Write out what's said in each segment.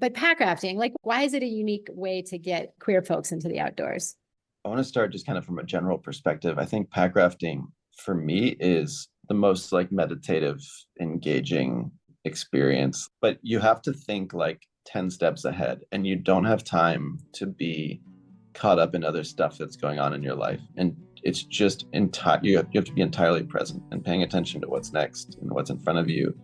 But packrafting, like, why is it a unique way to get queer folks into the outdoors? I want to start just kind of from a general perspective. I think packrafting for me is the most like meditative, engaging experience. But you have to think like 10 steps ahead, and you don't have time to be caught up in other stuff that's going on in your life. And it's just you have to be entirely present and paying attention to what's next and what's in front of you.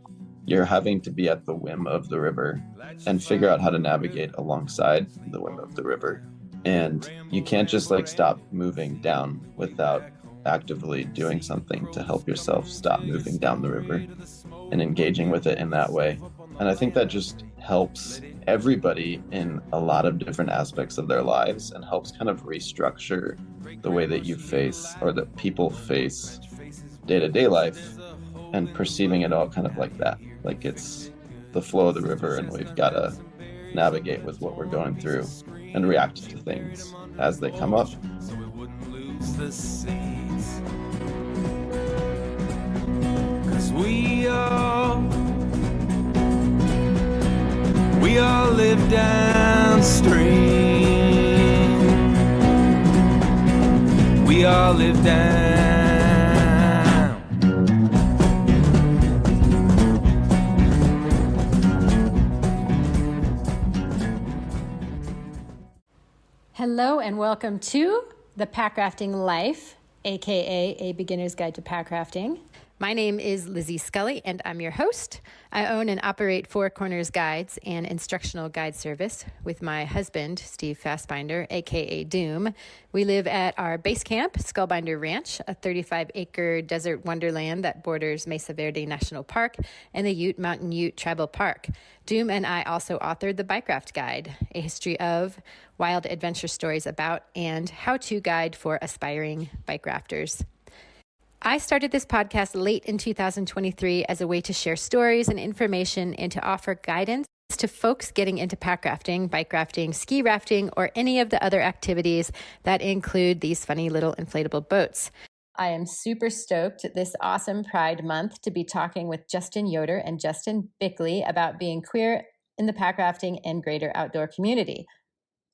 You're having to be at the whim of the river and figure out how to navigate alongside the whim of the river. And you can't just like stop moving down without actively doing something to help yourself stop moving down the river and engaging with it in that way. And I think that just helps everybody in a lot of different aspects of their lives and helps kind of restructure the way that you face or that people face day-to-day life and perceiving it all kind of like that. Like it's the flow of the river and we've got to navigate with what we're going through and react to things as they come up. So we wouldn't lose the seeds. 'Cause we all live downstream. We all live down. Hello and welcome to the Packrafting Life, aka A Beginner's Guide to Packrafting. My name is Lizzy Scully and I'm your host. I own and operate Four Corners Guides, an instructional guide service with my husband, Steve Fastbinder, aka Doom. We live at our base camp, Skullbinder Ranch, a 35-acre desert wonderland that borders Mesa Verde National Park and the Ute Mountain Ute Tribal Park. Doom and I also authored the Bikeraft Guide, a history of, wild adventure stories about, and how-to guide for aspiring bike rafters. I started this podcast late in 2023 as a way to share stories and information and to offer guidance to folks getting into packrafting, bike rafting, ski rafting, or any of the other activities that include these funny little inflatable boats. I am super stoked this awesome Pride Month to be talking with Justin Yoder and Justin Bickley about being queer in the packrafting and greater outdoor community.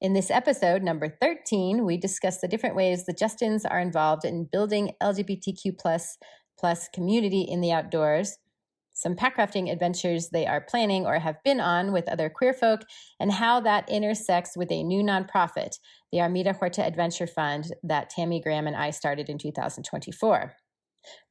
In this episode, number 13, we discuss the different ways the Justins are involved in building LGBTQ plus community in the outdoors, some packrafting adventures they are planning or have been on with other queer folk, and how that intersects with a new nonprofit, the Armida Huerta Adventure Fund that Tami Graham and I started in 2024.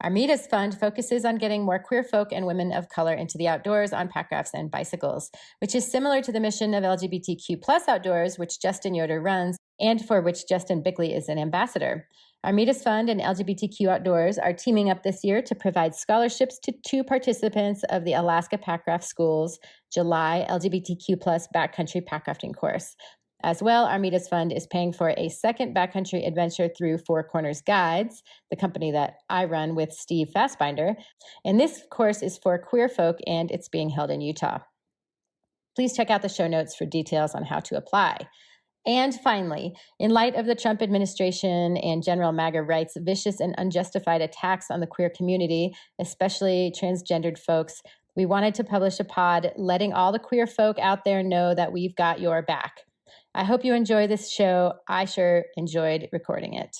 Armida's fund focuses on getting more queer folk and women of color into the outdoors on packrafts and bicycles, which is similar to the mission of LGBTQ plus Outdoors, which Justin Yoder runs, and for which Justin Bickley is an ambassador. Armida's fund and LGBTQ Outdoors are teaming up this year to provide scholarships to 2 participants of the Alaska Packraft School's July LGBTQ plus backcountry packrafting course. As well, Armida's Fund is paying for a second backcountry adventure through Four Corners Guides, the company that I run with Steve Fastbinder. And this course is for queer folk and it's being held in Utah. Please check out the show notes for details on how to apply. And finally, in light of the Trump administration and General MAGA right's vicious and unjustified attacks on the queer community, especially transgendered folks, we wanted to publish a pod letting all the queer folk out there know that we've got your back. I hope you enjoy this show. I sure enjoyed recording it.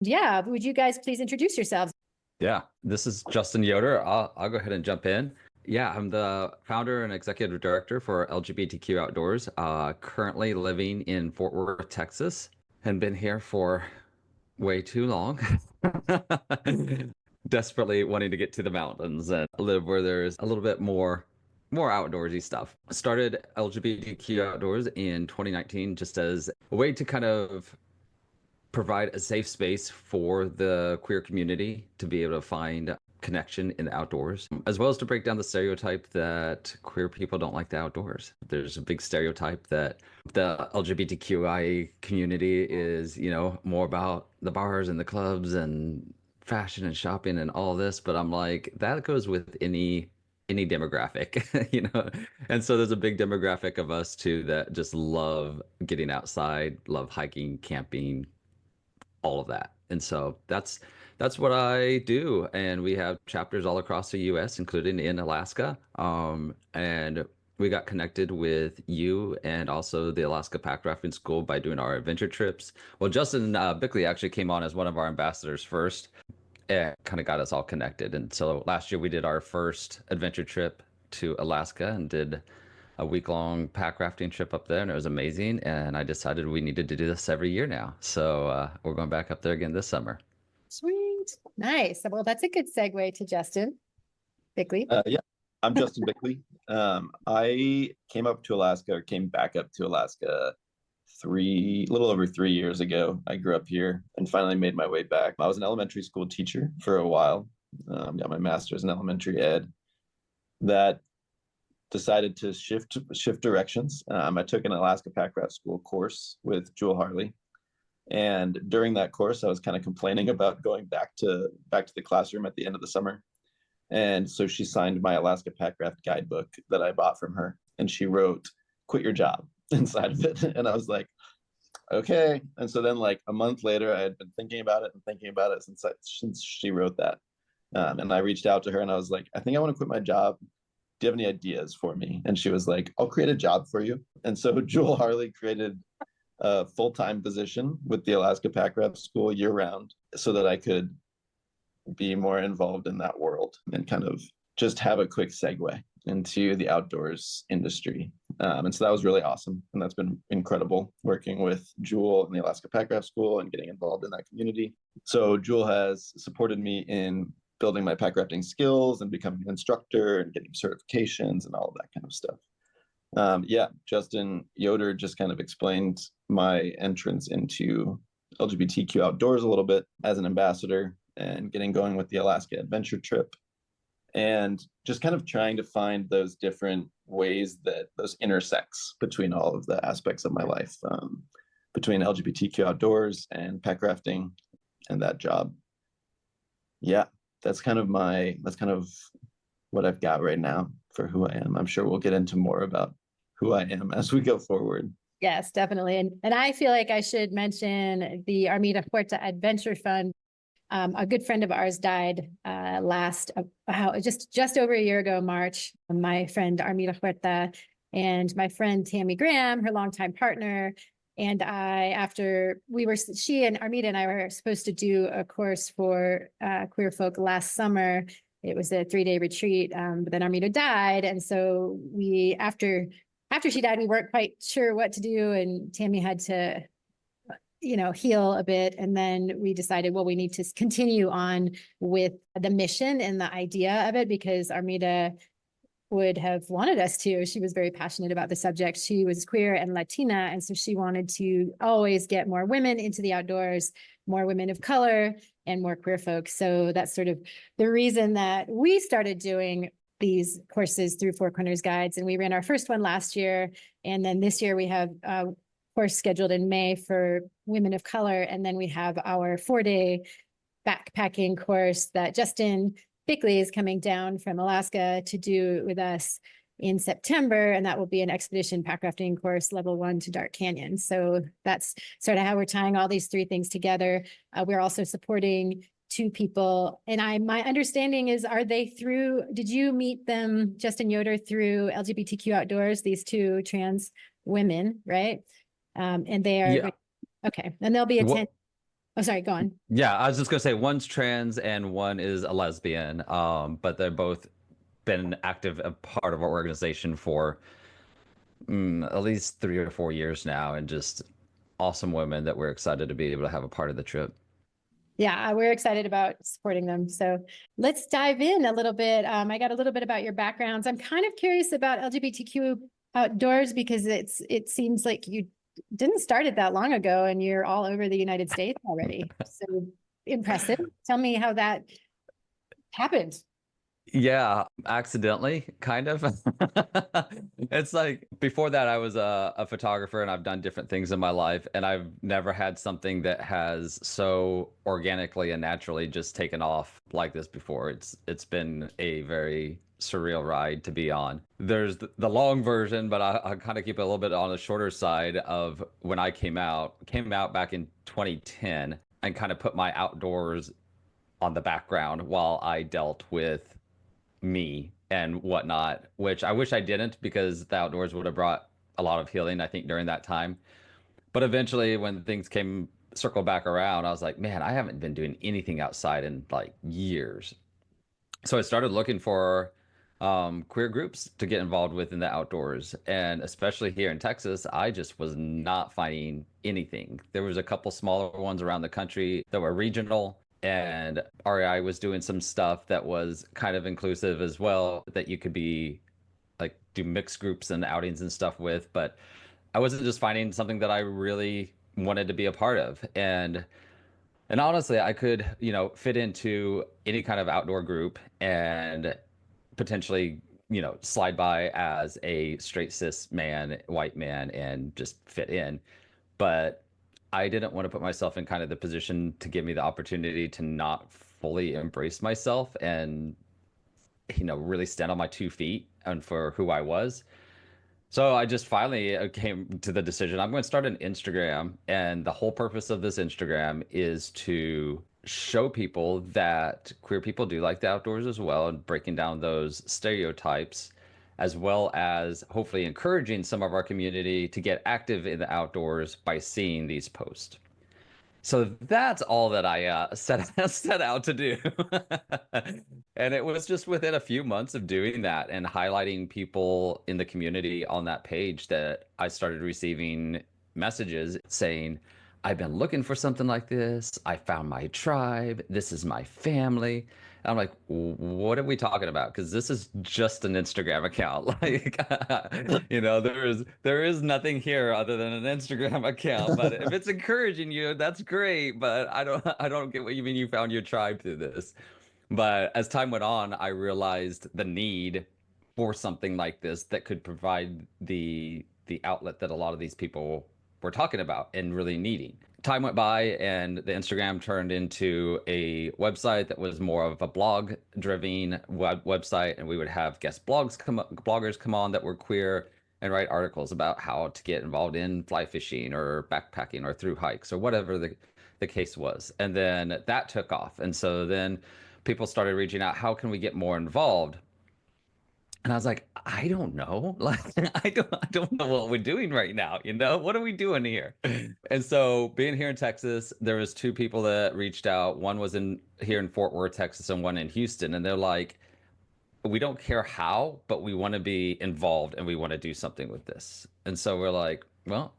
Yeah, would you guys please introduce yourselves? Yeah, this is Justin Yoder. I'll go ahead and jump in. Yeah, I'm the founder and executive director for LGBTQ Outdoors, currently living in Fort Worth, Texas, and been here for way too long. Desperately wanting to get to the mountains and live where there's a little bit more outdoorsy stuff. Started LGBTQ Outdoors in 2019 just as a way to kind of provide a safe space for the queer community to be able to find connection in the outdoors, as well as to break down the stereotype that queer people don't like the outdoors. There's a big stereotype that the LGBTQI community is, more about the bars and the clubs and fashion and shopping and all this, but I'm like, that goes with any demographic, and so there's a big demographic of us too that just love getting outside, love hiking, camping, all of that. And so that's what I do. And we have chapters all across the US, including in Alaska. And we got connected with you and also the Alaska Packrafting School by doing our adventure trips. Well, Justin Bickley actually came on as one of our ambassadors first. It kind of got us all connected. And so last year we did our first adventure trip to Alaska and did a week-long pack rafting trip up there, and it was amazing. And I decided we needed to do this every year now. So we're going back up there again this summer. Sweet. Nice. Well, that's a good segue to Justin Bickley. Yeah, I'm Justin Bickley. I came back up to Alaska little over 3 years ago. I grew up here and finally made my way back. I was an elementary school teacher for a while. Got my master's in elementary ed. That decided to shift directions. I took an Alaska Packraft School course with Jewel Harley, and during that course, I was kind of complaining about going back to the classroom at the end of the summer. And so she signed my Alaska Packraft guidebook that I bought from her, and she wrote "Quit your job" inside of it. And I was like, okay. And so then, like a month later, I had been thinking about it since she wrote that. And I reached out to her and I was like, I think I want to quit my job. Do you have any ideas for me? And she was like, I'll create a job for you. And so Jewel Harley created a full-time position with the Alaska Packraft School year-round so that I could be more involved in that world and kind of just have a quick segue into the outdoors industry. And so that was really awesome. And that's been incredible working with Jewel and the Alaska Packraft School and getting involved in that community. So Jewel has supported me in building my packrafting skills and becoming an instructor and getting certifications and all of that kind of stuff. Yeah, Justin Yoder just kind of explained my entrance into LGBTQ Outdoors a little bit as an ambassador and getting going with the Alaska adventure trip, and just kind of trying to find those different ways that those intersects between all of the aspects of my life, between LGBTQ Outdoors and packrafting and that job. Yeah, that's kind of what I've got right now for who I am. I'm sure we'll get into more about who I am as we go forward. Yes, definitely. And I feel like I should mention the Armida Huerta Adventure Fund. A good friend of ours died just over a year ago, March. My friend Armida Huerta and my friend Tami Graham, her longtime partner, and she and Armida and I were supposed to do a course for queer folk last summer. It was a 3-day retreat, but then Armida died, and so after she died, we weren't quite sure what to do, and Tami had to heal a bit. And then we decided, well, we need to continue on with the mission and the idea of it, because Armida would have wanted us to. She was very passionate about the subject. She was queer and Latina, and so she wanted to always get more women into the outdoors, more women of color, and more queer folks. So that's sort of the reason that we started doing these courses through Four Corners Guides. And we ran our first one last year. And then this year we have course scheduled in May for women of color. And then we have our 4-day backpacking course that Justin Bickley is coming down from Alaska to do with us in September. And that will be an expedition packrafting course, level 1 to Dark Canyon. So that's sort of how we're tying all these 3 things together. We're also supporting 2 people. And my understanding is, did you meet them, Justin Yoder, through LGBTQ Outdoors, these 2 trans women, right? And they are, Yeah. Okay. And they'll be attending. Oh, sorry, go on. Yeah, I was just gonna say one's trans and one is a lesbian, but they're both been active a part of our organization for at least 3 or 4 years now, and just awesome women that we're excited to be able to have a part of the trip. Yeah, we're excited about supporting them. So let's dive in a little bit. I got a little bit about your backgrounds. I'm kind of curious about LGBTQ Outdoors, because it seems like you didn't start it that long ago and you're all over the United States already. So impressive. Tell me how that happened. Yeah, accidentally, kind of. It's like before that, I was a photographer and I've done different things in my life, and I've never had something that has so organically and naturally just taken off like this before. It's been a very surreal ride to be on. There's the long version, but I kind of keep it a little bit on the shorter side of when I came out back in 2010 and kind of put my outdoors on the background while I dealt with me and whatnot, which I wish I didn't, because the outdoors would have brought a lot of healing, I think, during that time. But eventually, when things came circle back around, I was like, man, I haven't been doing anything outside in like years. So I started looking for queer groups to get involved with in the outdoors. And especially here in Texas, I just was not finding anything. There was a couple smaller ones around the country that were regional, and REI was doing some stuff that was kind of inclusive as well, that you could be like do mixed groups and outings and stuff with. But I wasn't just finding something that I really wanted to be a part of. And honestly, I could, fit into any kind of outdoor group and potentially, slide by as a straight cis man, white man, and just fit in. But I didn't want to put myself in kind of the position to give me the opportunity to not fully embrace myself and, really stand on my 2 feet and for who I was. So I just finally came to the decision I'm going to start an Instagram. And the whole purpose of this Instagram is to show people that queer people do like the outdoors as well, and breaking down those stereotypes, as well as hopefully encouraging some of our community to get active in the outdoors by seeing these posts. So that's all that I set out to do. And it was just within a few months of doing that and highlighting people in the community on that page that I started receiving messages saying, I've been looking for something like this. I found my tribe. This is my family. And I'm like, what are we talking about? Because this is just an Instagram account. Like, there is nothing here other than an Instagram account. But if it's encouraging you, that's great. But I don't get what you mean you found your tribe through this. But as time went on, I realized the need for something like this that could provide the outlet that a lot of these people were talking about and really needing. Time went by, and the Instagram turned into a website that was more of a blog-driven website, and we would have guest bloggers come on that were queer and write articles about how to get involved in fly fishing or backpacking or through hikes or whatever the case was. And then that took off, and so then people started reaching out, how can we get more involved? And I was like, I don't know. Like, I don't know what we're doing right now. What are we doing here? And so being here in Texas, there was two people that reached out. One was here in Fort Worth, Texas, and one in Houston. And they're like, we don't care how, but we want to be involved and we want to do something with this. And so we're like, well,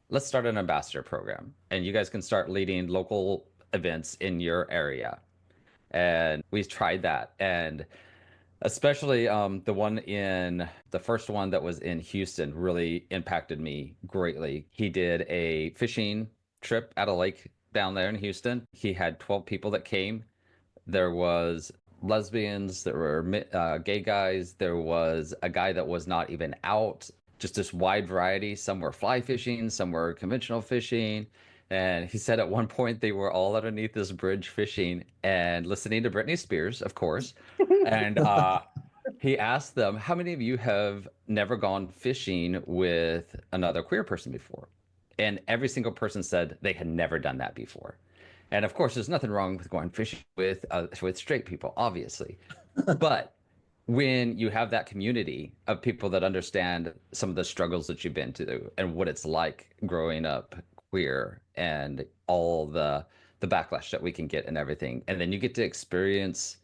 let's start an ambassador program, and you guys can start leading local events in your area. And we tried that. And especially the first one that was in Houston really impacted me greatly. He did a fishing trip at a lake down there in Houston. He had 12 people that came. There was lesbians, there were gay guys, there was a guy that was not even out, just this wide variety. Some were fly fishing, some were conventional fishing. And he said at one point they were all underneath this bridge fishing and listening to Britney Spears, of course. And he asked them, how many of you have never gone fishing with another queer person before? And every single person said they had never done that before. And of course, there's nothing wrong with going fishing with straight people, obviously. But when you have that community of people that understand some of the struggles that you've been through and what it's like growing up queer and all the backlash that we can get and everything, and then you get to experience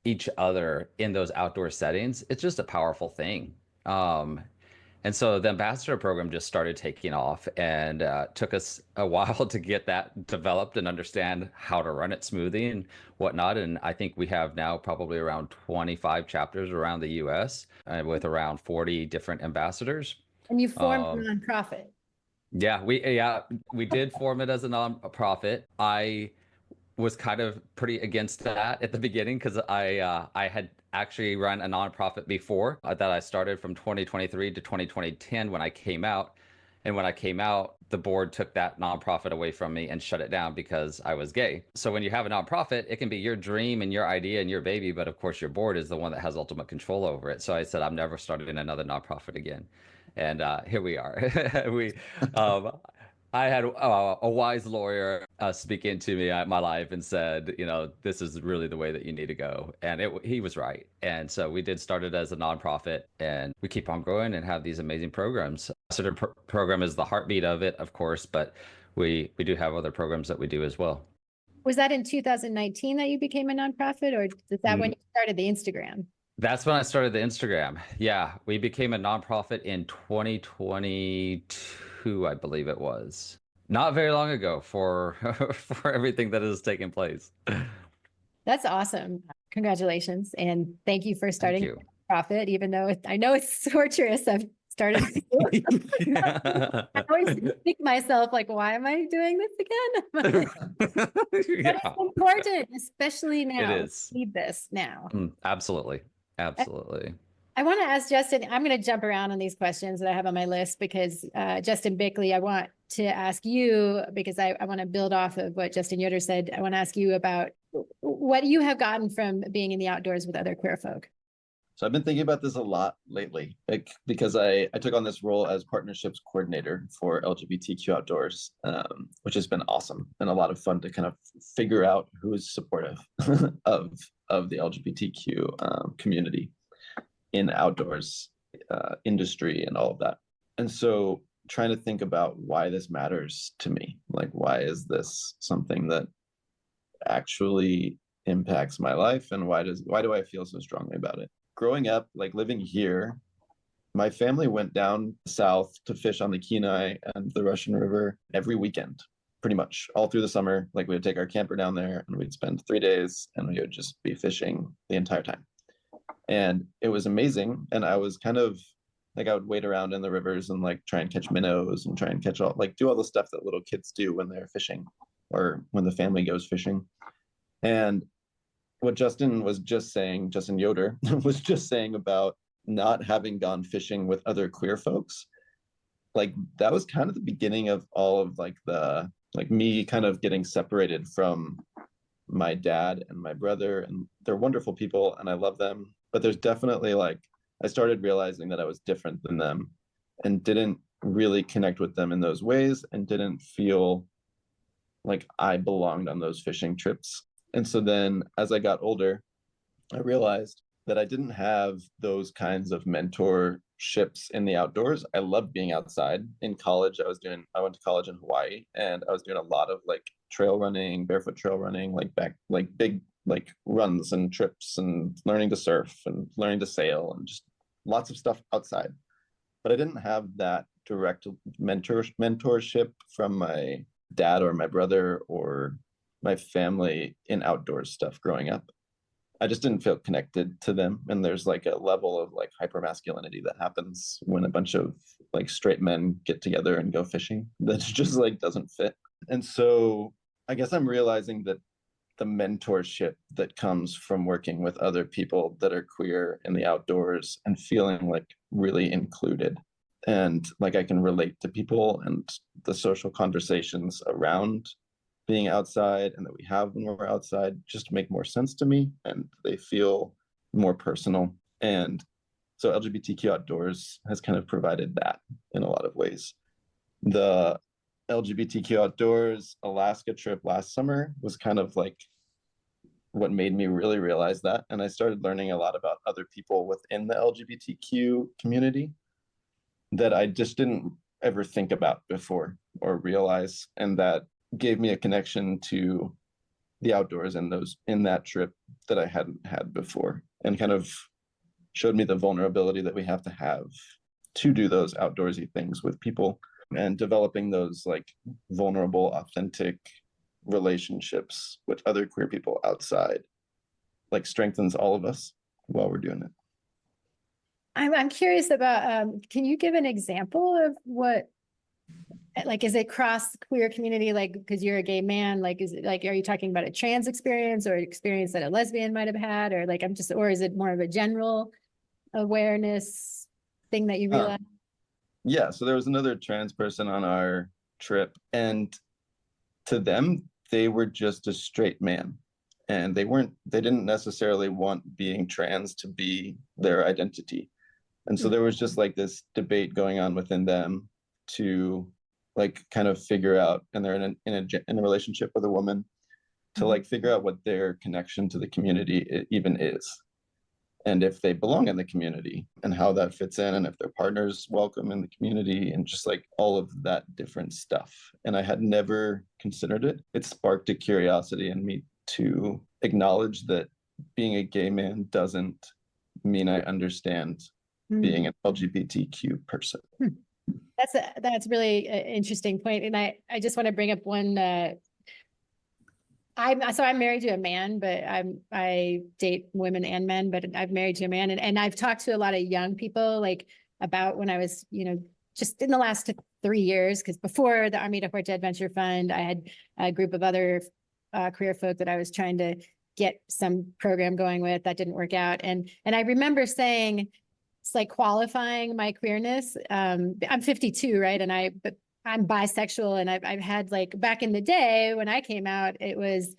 each other in those outdoor settings, it's just a powerful thing. And so the ambassador program just started taking off, and took us a while to get that developed and understand how to run it smoothly and whatnot. And I think we have now probably around 25 chapters around the US, with around 40 different ambassadors. And you formed a nonprofit. Yeah, we did form it as a nonprofit. I was kind of pretty against that at the beginning, because I had actually run a nonprofit before that I started from 2023 to 2010 when I came out. And when I came out, the board took that nonprofit away from me and shut it down because I was gay. So when you have a nonprofit, it can be your dream and your idea and your baby, but of course your board is the one that has ultimate control over it. So I said, I'm never starting another nonprofit again. And here we are. I had a wise lawyer speak into me, my life, and said, this is really the way that you need to go. And he was right. And so we did start it as a nonprofit, and we keep on growing and have these amazing programs. So the program is the heartbeat of it, of course, but we do have other programs that we do as well. Was that in 2019 that you became a nonprofit, or is that when you started the Instagram? That's when I started the Instagram. Yeah, we became a nonprofit in 2022, I believe it was. Not very long ago for for everything that has taken place. That's awesome. Congratulations. And thank you for starting a nonprofit, even though I know it's torturous. I've started. Yeah. I always think myself, like, why am I doing this again? But it's important, especially now. It is. We need this now. Absolutely. Absolutely. I want to ask Justin, I'm going to jump around on these questions that I have on my list because Justin Bickley, I want to ask you, because I want to build off of what Justin Yoder said. I want to ask you about what you have gotten from being in the outdoors with other queer folk. So I've been thinking about this a lot lately, because I took on this role as partnerships coordinator for LGBTQ Outdoors, which has been awesome and a lot of fun to kind of figure out who is supportive of the LGBTQ community in outdoors industry and all of that. And so trying to think about why this matters to me, like why is this something that actually impacts my life, and why do I feel so strongly about it? Growing up, like living here, my family went down south to fish on the Kenai and the Russian River every weekend, pretty much all through the summer. Like we would take our camper down there and we'd spend 3 days and we would just be fishing the entire time. And it was amazing. And I was kind of like, I would wade around in the rivers and like try and catch minnows and try and catch do all the stuff that little kids do when they're fishing or when the family goes fishing. And what Justin Yoder was just saying about not having gone fishing with other queer folks, like that was kind of the beginning of all of me kind of getting separated from my dad and my brother, and they're wonderful people and I love them. But there's definitely I started realizing that I was different than them and didn't really connect with them in those ways and didn't feel like I belonged on those fishing trips. And so then as I got older, I realized that I didn't have those kinds of mentorships in the outdoors. I loved being outside. In college, I went to college in Hawaii, and I was doing a lot of trail running, barefoot trail running, big runs and trips, and learning to surf and learning to sail and just lots of stuff outside. But I didn't have that direct mentorship from my dad or my brother or my family in outdoors stuff growing up. I just didn't feel connected to them. And there's a level of hypermasculinity that happens when a bunch of straight men get together and go fishing that just doesn't fit. And so I guess I'm realizing that the mentorship that comes from working with other people that are queer in the outdoors and feeling really included, and I can relate to people and the social conversations around being outside and that we have when we're outside just make more sense to me, and they feel more personal. And so LGBTQ Outdoors has kind of provided that in a lot of ways. The LGBTQ Outdoors Alaska trip last summer was kind of what made me really realize that. And I started learning a lot about other people within the LGBTQ community that I just didn't ever think about before or realize. And that gave me a connection to the outdoors in that trip that I hadn't had before, and kind of showed me the vulnerability that we have to do those outdoorsy things with people, and developing those vulnerable, authentic relationships with other queer people outside strengthens all of us while we're doing it. I'm curious about, can you give an example of what, is it cross queer community? Because you're a gay man, is it are you talking about a trans experience or an experience that a lesbian might have had? Or or is it more of a general awareness thing that you realize? Yeah. So there was another trans person on our trip, and to them, they were just a straight man, and they didn't necessarily want being trans to be their identity. And so there was just this debate going on within them to like kind of figure out, and they're in a relationship with a woman, to like figure out what their connection to the community even is, and if they belong in the community and how that fits in, and if their partner's welcome in the community, and just like all of that different stuff. And I had never considered it. It sparked a curiosity in me to acknowledge that being a gay man doesn't mean I understand being an LGBTQ person. That's really an interesting point. And I just want to bring up one, I'm married to a man, but I date women and men, but I'm married to a man. And I've talked to a lot of young people, like about when I was, just in the last 3 years, because before the Armida Huerta Adventure Fund, I had a group of other queer folk that I was trying to get some program going with that didn't work out. And I remember saying, it's like qualifying my queerness. I'm 52, right? But I'm bisexual, and I've had, like, back in the day when I came out, it was,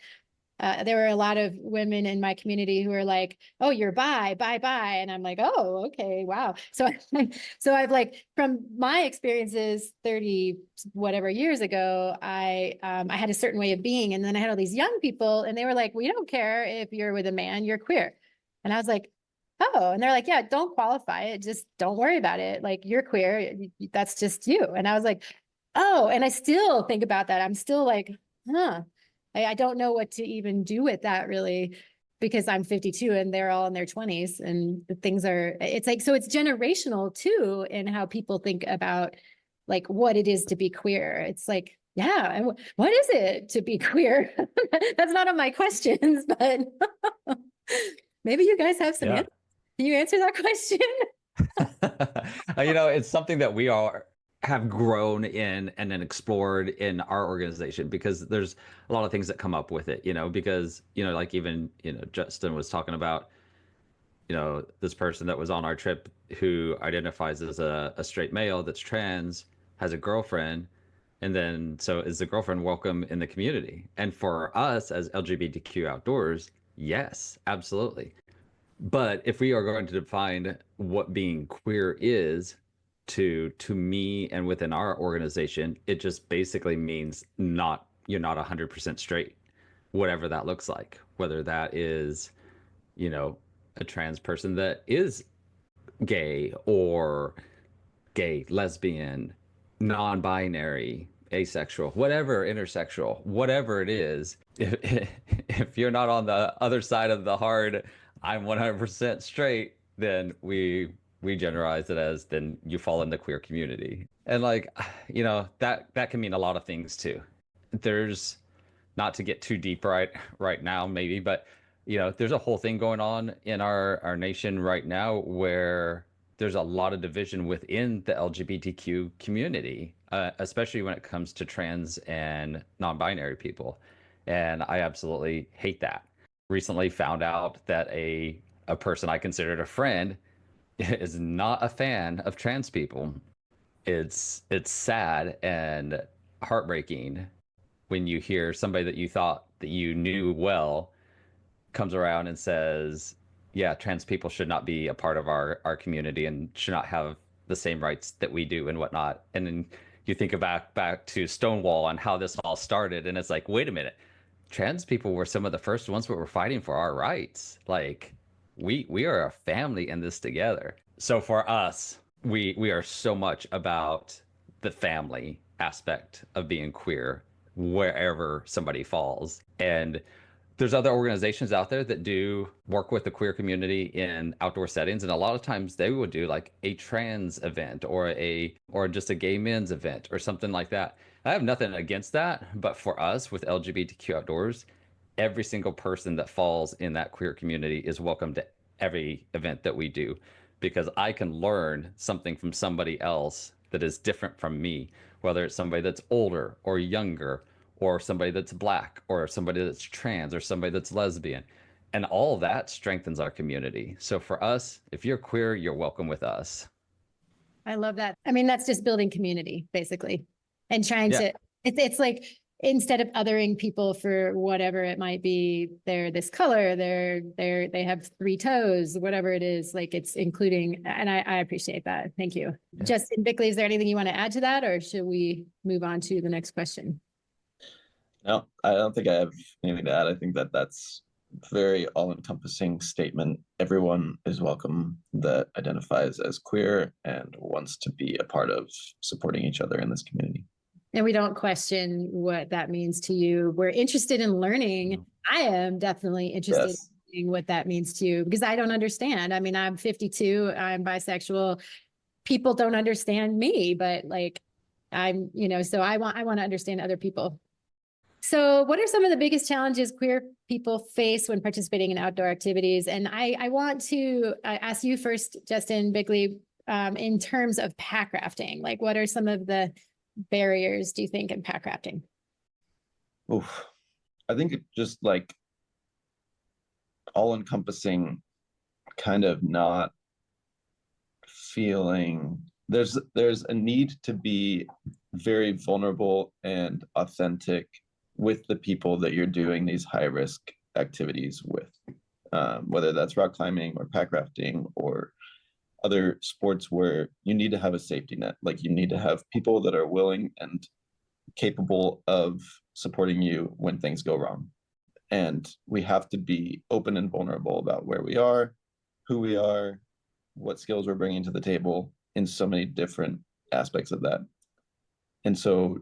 there were a lot of women in my community who were like, oh, you're bi. And I'm like, oh, okay, wow. So, so I've, like, from my experiences 30 whatever years ago, I had a certain way of being. And then I had all these young people, and they were like, we don't care if you're with a man, you're queer. And I was like, oh, and they're like, yeah, don't qualify it. Just don't worry about it. Like, you're queer. That's just you. And I was like, oh, and I still think about that. I'm still like, I don't know what to even do with that, really, because I'm 52 and they're all in their 20s, and the things it's like, so it's generational too, in how people think about, like, what it is to be queer. It's like, yeah, and what is it to be queer? That's not on my questions, but maybe you guys have some answers. Can you answer that question? It's something that we have grown in and then explored in our organization, because there's a lot of things that come up with it, because, like even, Justin was talking about, this person that was on our trip who identifies as a straight male that's trans, has a girlfriend. And then, so is the girlfriend welcome in the community? And for us as LGBTQ Outdoors, yes, absolutely. But if we are going to define what being queer is to me and within our organization, it just basically means you're not 100% straight, whatever that looks like, whether that is, a trans person that is gay, or gay, lesbian, non-binary, asexual, whatever, intersexual, whatever it is. If you're not on the other side of the hard, I'm 100% straight, then we generalize it as, then you fall in the queer community. And like, that can mean a lot of things too. There's, not to get too deep right now maybe, but there's a whole thing going on in our nation right now where there's a lot of division within the LGBTQ community, especially when it comes to trans and non-binary people. And I absolutely hate that. Recently found out that a person I considered a friend is not a fan of trans people. It's sad and heartbreaking when you hear somebody that you thought that you knew well comes around and says, yeah, trans people should not be a part of our community and should not have the same rights that we do and whatnot. And then you think back to Stonewall and how this all started, and it's like, wait a minute, trans people were some of the first ones that were fighting for our rights. Like, we are a family in this together. So for us, we are so much about the family aspect of being queer, wherever somebody falls. And there's other organizations out there that do work with the queer community in outdoor settings, and a lot of times they would do like a trans event or just a gay men's event or something like that. I have nothing against that, but for us with LGBTQ Outdoors, every single person that falls in that queer community is welcome to every event that we do, because I can learn something from somebody else that is different from me, whether it's somebody that's older or younger, or somebody that's Black, or somebody that's trans, or somebody that's lesbian. And all that strengthens our community. So for us, if you're queer, you're welcome with us. I love that. I mean, that's just building community, basically. And trying to, it's like, instead of othering people for whatever it might be, they're this color, they have 3 toes, whatever it is, like it's including, and I appreciate that. Thank you. Yeah. Justin Bickley, is there anything you want to add to that, or should we move on to the next question? No, I don't think I have anything to add. I think that that's a very all-encompassing statement. Everyone is welcome that identifies as queer and wants to be a part of supporting each other in this community. And we don't question what that means to you. We're interested in learning. I am definitely interested in learning what that means to you, because I don't understand. I mean, I'm 52, I'm bisexual. People don't understand me, but like I'm, so I want to understand other people. So what are some of the biggest challenges queer people face when participating in outdoor activities? And I want to ask you first, Justin Bickley, in terms of packrafting, like what are some of the barriers do you think in packrafting? Oof. I think it just like all encompassing, kind of not feeling there's a need to be very vulnerable and authentic with the people that you're doing these high risk activities with, whether that's rock climbing or packrafting or other sports where you need to have a safety net. Like you need to have people that are willing and capable of supporting you when things go wrong. And we have to be open and vulnerable about where we are, who we are, what skills we're bringing to the table in so many different aspects of that. And so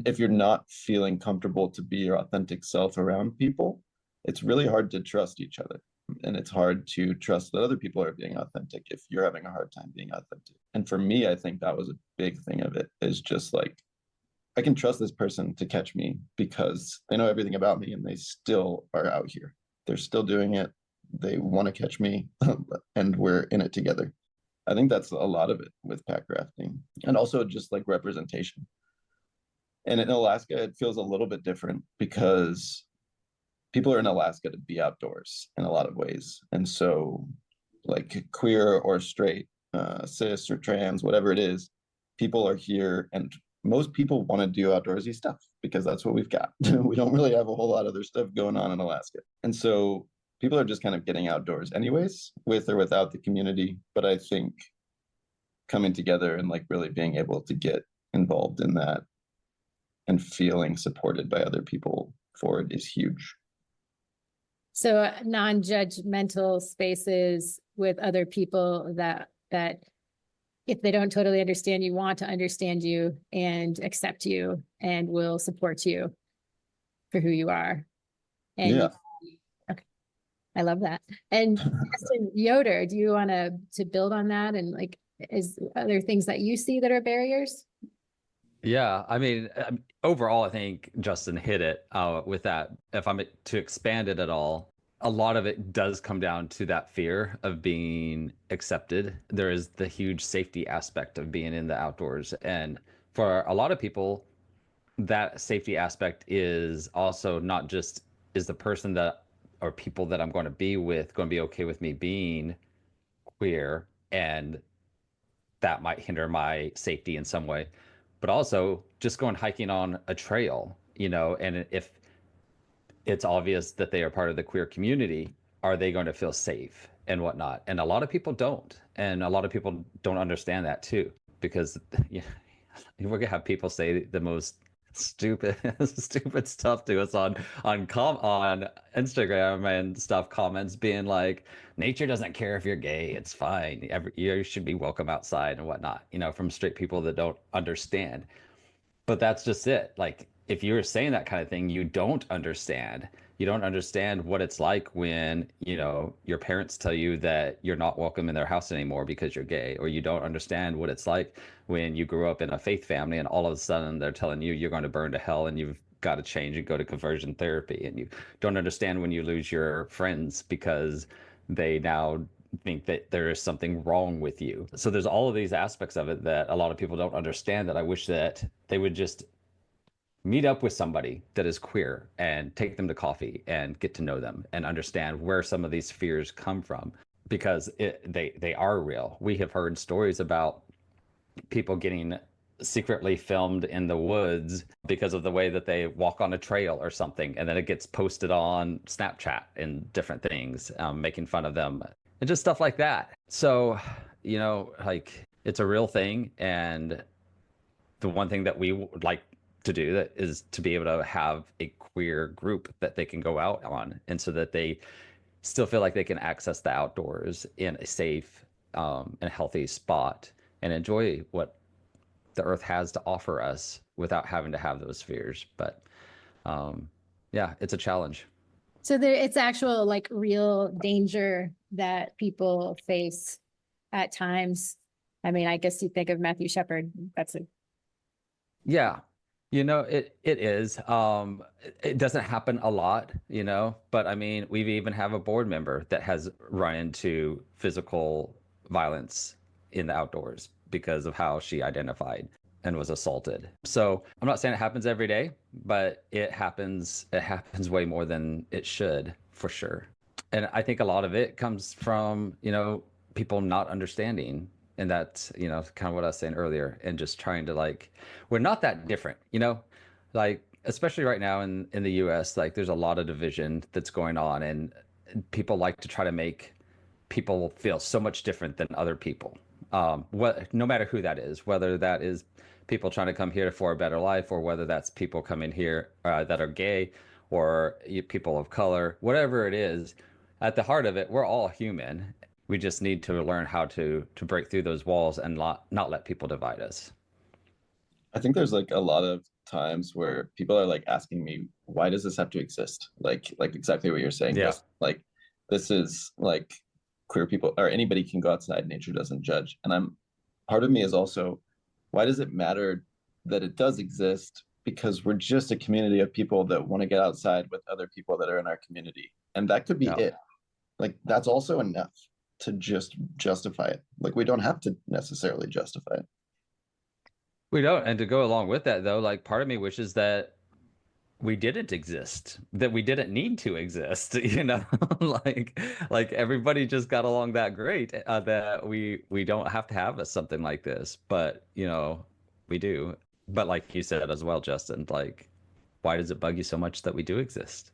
if you're not feeling comfortable to be your authentic self around people, it's really hard to trust each other. And it's hard to trust that other people are being authentic if you're having a hard time being authentic. And for me, I think that was a big thing of it, is just like, I can trust this person to catch me because they know everything about me and they still are out here. They're still doing it. They want to catch me and we're in it together. I think that's a lot of it with packrafting, and also just like representation. And in Alaska, it feels a little bit different because people are in Alaska to be outdoors in a lot of ways. And so like queer or straight, cis or trans, whatever it is, people are here, and most people want to do outdoorsy stuff because that's what we've got. We don't really have a whole lot of other stuff going on in Alaska. And so people are just kind of getting outdoors anyways, with or without the community. But I think coming together and like really being able to get involved in that and feeling supported by other people for it is huge. So non-judgmental spaces with other people that if they don't totally understand you, want to understand you and accept you and will support you for who you are. And yeah. Okay. I love that. And Justin, Yoder, do you want to build on that? And like, are there things that you see that are barriers? Yeah, I mean, overall, I think Justin hit it with that. If I'm to expand it at all, a lot of it does come down to that fear of being accepted. There is the huge safety aspect of being in the outdoors. And for a lot of people, that safety aspect is also not just, is the person that or people that I'm going to be with going to be okay with me being queer, and that might hinder my safety in some way, but also just going hiking on a trail, and if it's obvious that they are part of the queer community, are they going to feel safe and whatnot? And a lot of people don't. And a lot of people don't understand that too, because we're gonna have people say the most stupid stuff to us on Instagram and stuff, comments being like, nature doesn't care if you're gay, it's fine, you should be welcome outside and whatnot, from straight people that don't understand. But that's just it. Like, if you're saying that kind of thing, you don't understand what it's like when your parents tell you that you're not welcome in their house anymore because you're gay, or you don't understand what it's like when you grew up in a faith family and all of a sudden they're telling you you're going to burn to hell and you've got to change and go to conversion therapy. And you don't understand when you lose your friends because they now think that there is something wrong with you. So there's all of these aspects of it that a lot of people don't understand, that I wish that they would just meet up with somebody that is queer and take them to coffee and get to know them and understand where some of these fears come from, because they are real. We have heard stories about people getting secretly filmed in the woods because of the way that they walk on a trail or something, and then it gets posted on Snapchat and different things, making fun of them and just stuff like that. So, like, it's a real thing, and the one thing that we would like to do that is to be able to have a queer group that they can go out on, and so that they still feel like they can access the outdoors in a safe and healthy spot and enjoy what the earth has to offer us without having to have those fears. But yeah, it's a challenge. So it's actual like real danger that people face at times. I mean, I guess you think of Matthew Shepard. Yeah, it is. It doesn't happen a lot, but I mean, we even have a board member that has run into physical violence in the outdoors because of how she identified and was assaulted. So I'm not saying it happens every day, but it happens way more than it should, for sure. And I think a lot of it comes from, people not understanding. And that's, kind of what I was saying earlier, and just trying to, like, we're not that different, like, especially right now in the US, like, there's a lot of division that's going on, and people like to try to make people feel so much different than other people. No matter who that is, whether that is people trying to come here for a better life, or whether that's people coming here that are gay, or people of color, whatever it is, at the heart of it, we're all human. We just need to learn how to break through those walls and not let people divide us. I think there's like a lot of times where people are like asking me, why does this have to exist? Like exactly what you're saying. Yeah. Just like, this is like, queer people or anybody can go outside, nature doesn't judge. And part of me is also, why does it matter that it does exist? Because we're just a community of people that want to get outside with other people that are in our community. And that could be it. Like, that's also enough to just justify it. Like, we don't have to necessarily justify it. We don't. And to go along with that, though, like, part of me wishes that we didn't exist, that we didn't need to exist, like everybody just got along that great, that we don't have to have something like this. But, we do. But like you said as well, Justin, like, why does it bug you so much that we do exist?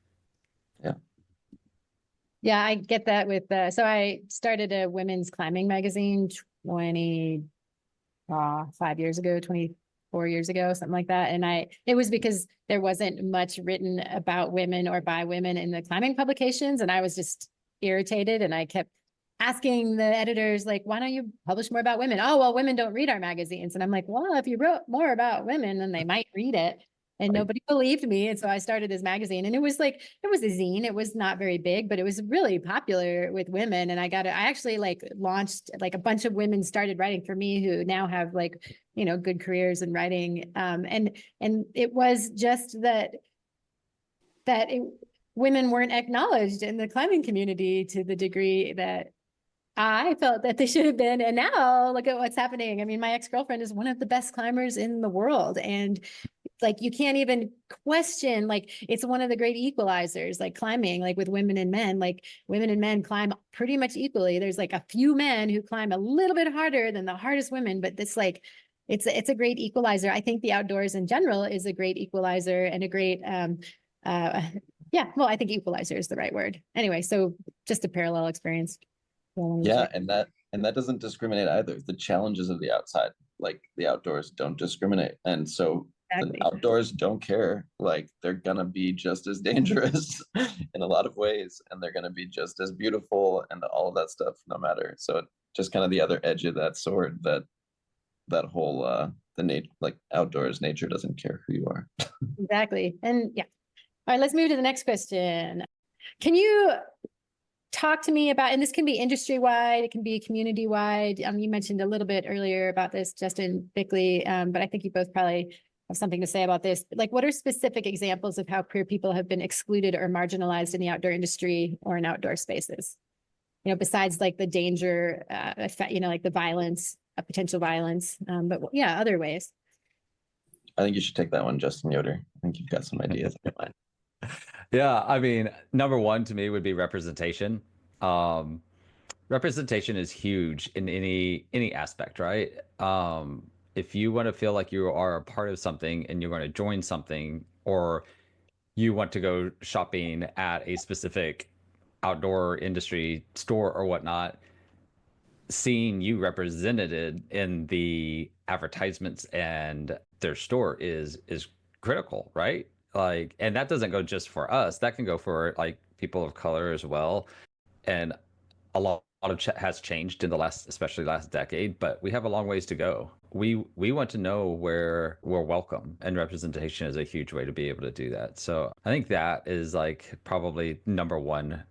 Yeah, I get that with, so I started a women's climbing magazine 25 years ago, 24 years ago, something like that. And it was because there wasn't much written about women or by women in the climbing publications. And I was just irritated, and I kept asking the editors, like, why don't you publish more about women? Oh, well, women don't read our magazines. And I'm like, well, if you wrote more about women, then they might read it. And nobody believed me. And so I started this magazine, and it was a zine. It was not very big, but it was really popular with women. And I actually like launched, like, a bunch of women started writing for me who now have, like, good careers in writing. And it was just that women weren't acknowledged in the climbing community to the degree that I felt that they should have been. And now look at what's happening. I mean, my ex-girlfriend is one of the best climbers in the world. And like, you can't even question, like, it's one of the great equalizers, like climbing, like with women and men, like women and men climb pretty much equally. There's like a few men who climb a little bit harder than the hardest women, but it's like, it's a great equalizer. I think the outdoors in general is a great equalizer and a great, yeah, well, I think equalizer is the right word. Anyway, so just a parallel experience. Yeah, and that doesn't discriminate either. The challenges of the outside, like the outdoors, don't discriminate. And so the outdoors don't care. Like, they're gonna be just as dangerous in a lot of ways, and they're gonna be just as beautiful and all of that stuff, no matter. So just kind of the other edge of that sword, that whole like, outdoors, nature doesn't care who you are. Exactly. And yeah. All right, let's move to the next question. Can you talk to me about, and this can be industry-wide, it can be community-wide. You mentioned a little bit earlier about this, Justin Bickley, but I think you both probably have something to say about this. Like, what are specific examples of how queer people have been excluded or marginalized in the outdoor industry or in outdoor spaces? Besides like the danger, effect, like the violence, potential violence, but yeah, other ways. I think you should take that one, Justin Yoder. I think you've got some ideas in mind. Yeah, I mean, number one to me would be representation. Representation is huge in any aspect, right? if you want to feel like you are a part of something and you're going to join something, or you want to go shopping at a specific outdoor industry store or whatnot, seeing you represented in the advertisements and their store is critical, right? Like, and that doesn't go just for us. That can go for like people of color as well. And a lot of has changed in the last, especially last decade, but we have a long ways to go. We want to know where we're welcome, and representation is a huge way to be able to do that. So I think that is like probably number one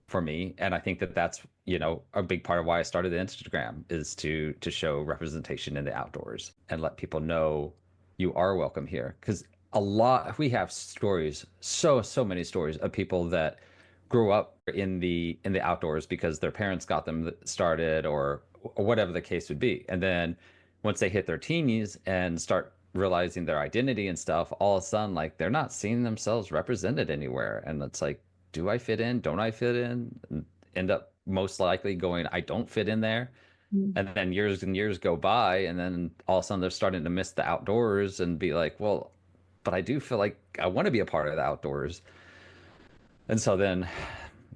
for me, and I think that that's, you know, a big part of why I started the Instagram, is to show representation in the outdoors and let people know you are welcome here. Because we have stories, so many stories of people that grew up in the outdoors because their parents got them started, or whatever the case would be, and then once they hit their teenies and start realizing their identity and stuff, all of a sudden, like, they're not seeing themselves represented anywhere, and it's like, do I fit in? Don't I fit in? And end up most likely going, I don't fit in there. And then years and years go by, and then all of a sudden they're starting to miss the outdoors and be like, well, but I do feel like I want to be a part of the outdoors. And so then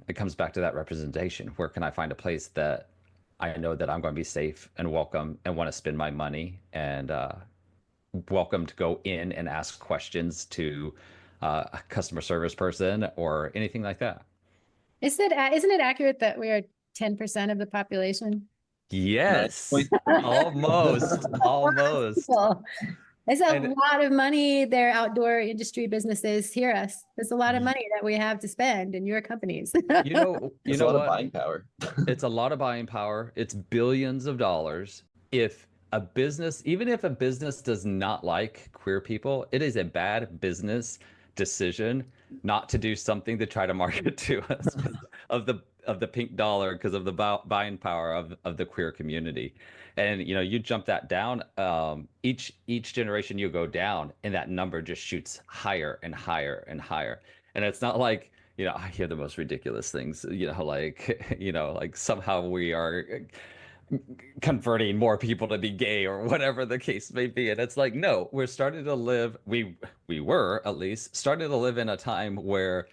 it comes back to that representation. Where can I find a place that I know that I'm going to be safe and welcome and want to spend my money, and welcome to go in and ask questions to a customer service person or anything like that. Isn't it accurate that we are 10% of the population? Yes, 9.3. almost. Well, it's a And lot of money their outdoor industry businesses hear us. There's a lot of money that we have to spend in your companies. you It's a know lot of what? buying power. It's a lot of buying power. It's billions of dollars. If a business, even if a business does not like queer people, it is a bad business decision not to do something to try to market to us of the pink dollar, because of the buying power of the queer community. And you know, you jump that down, each generation you go down, and that number just shoots higher and higher and higher. And it's not like, you know, I hear the most ridiculous things, you know, like, you know, like somehow we are converting more people to be gay or whatever the case may be. And it's like, no, we're starting to live, we were at least starting to live in a time where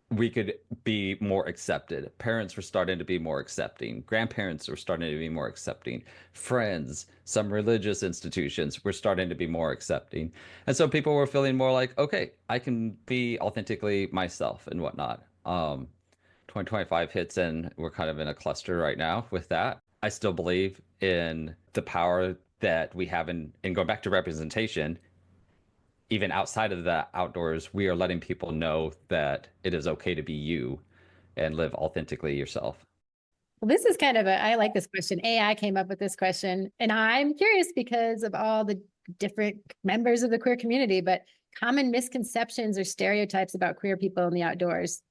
we could be more accepted. Parents were starting to be more accepting. Grandparents were starting to be more accepting. Friends, some religious institutions were starting to be more accepting. And so people were feeling more like, okay, I can be authentically myself and whatnot. 2025 hits, and we're kind of in a cluster right now with that. I still believe in the power that we have in going back to representation. Even outside of the outdoors, we are letting people know that it is okay to be you and live authentically yourself. Well, this is kind of I like this question. AI came up with this question, and I'm curious because of all the different members of the queer community, but common misconceptions or stereotypes about queer people in the outdoors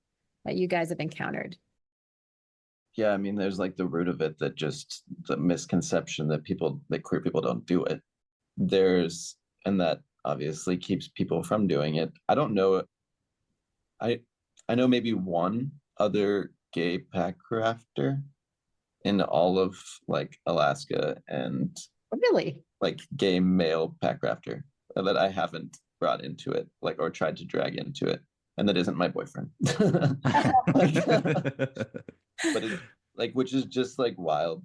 that you guys have encountered. Yeah, I mean, there's like the root of it, that just the misconception that queer people don't do it. And that obviously keeps people from doing it. I don't know. I know maybe one other gay pack crafter in all of like Alaska, and Really? like gay male pack crafter that I haven't brought into it, like, or tried to drag into it, and that isn't my boyfriend. But it, like, which is just like wild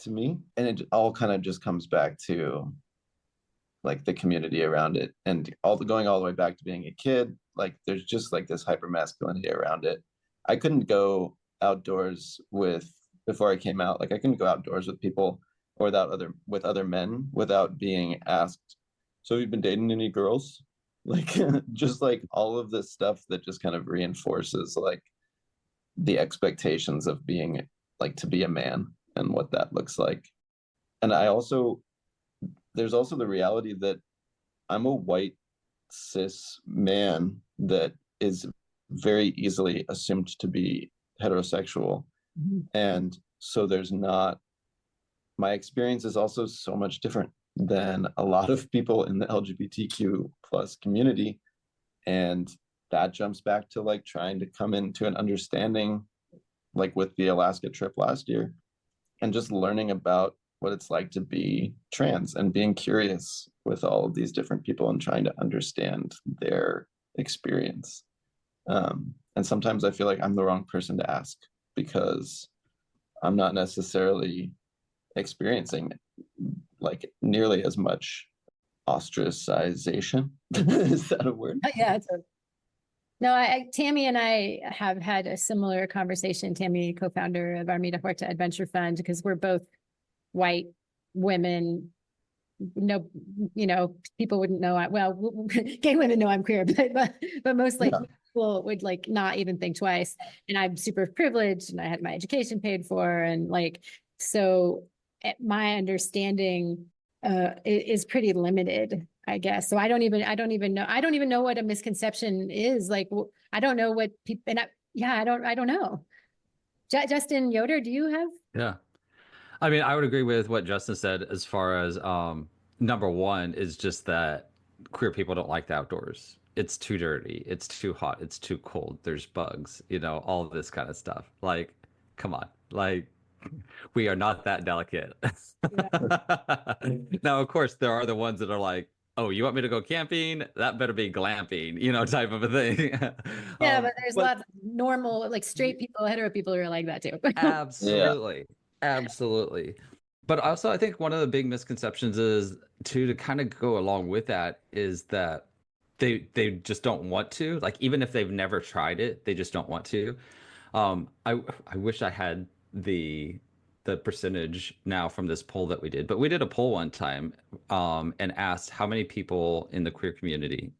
to me. And it all kind of just comes back to like the community around it, and going all the way back to being a kid. Like, there's just like this hyper masculinity around it. I couldn't go outdoors before I came out, like I couldn't go outdoors with people or with other men without being asked, so you've been dating any girls? Like, just like all of this stuff that just kind of reinforces like the expectations of being, like, to be a man and what that looks like. And there's also the reality that I'm a white cis man that is very easily assumed to be heterosexual. And so my experience is also so much different than a lot of people in the LGBTQ plus community. And that jumps back to like trying to come into an understanding, like with the Alaska trip last year, and just learning about what it's like to be trans and being curious with all of these different people and trying to understand their experience. And sometimes I feel like I'm the wrong person to ask because I'm not necessarily experiencing like nearly as much ostracization. Is that a word? Yeah, no, Tami and I have had a similar conversation. Tami, co-founder of Armida Huerta Adventure Fund, because we're both white women. No, people wouldn't know. Well, gay women know I'm queer, but most like people would like not even think twice. And I'm super privileged, and I had my education paid for, and like so, my understanding is pretty limited, I guess. So I don't even know what a misconception is. Like, I don't know what people, and I don't know. Justin, Yoder, do you have? Yeah. I mean, I would agree with what Justin said as far as number one is just that queer people don't like the outdoors. It's too dirty. It's too hot. It's too cold. There's bugs, all of this kind of stuff. Like, come on. Like, we are not that delicate. Now, of course, there are the ones that are like, oh, you want me to go camping? That better be glamping, type of a thing. Yeah, but there's lots of normal, like straight people, hetero people who are like that too. Absolutely. Absolutely. But also, I think one of the big misconceptions is to kind of go along with that is that they just don't want to. Like, even if they've never tried it, they just don't want to. I wish I had the percentage now from this poll that we did, but we did a poll one time and asked how many people in the queer community.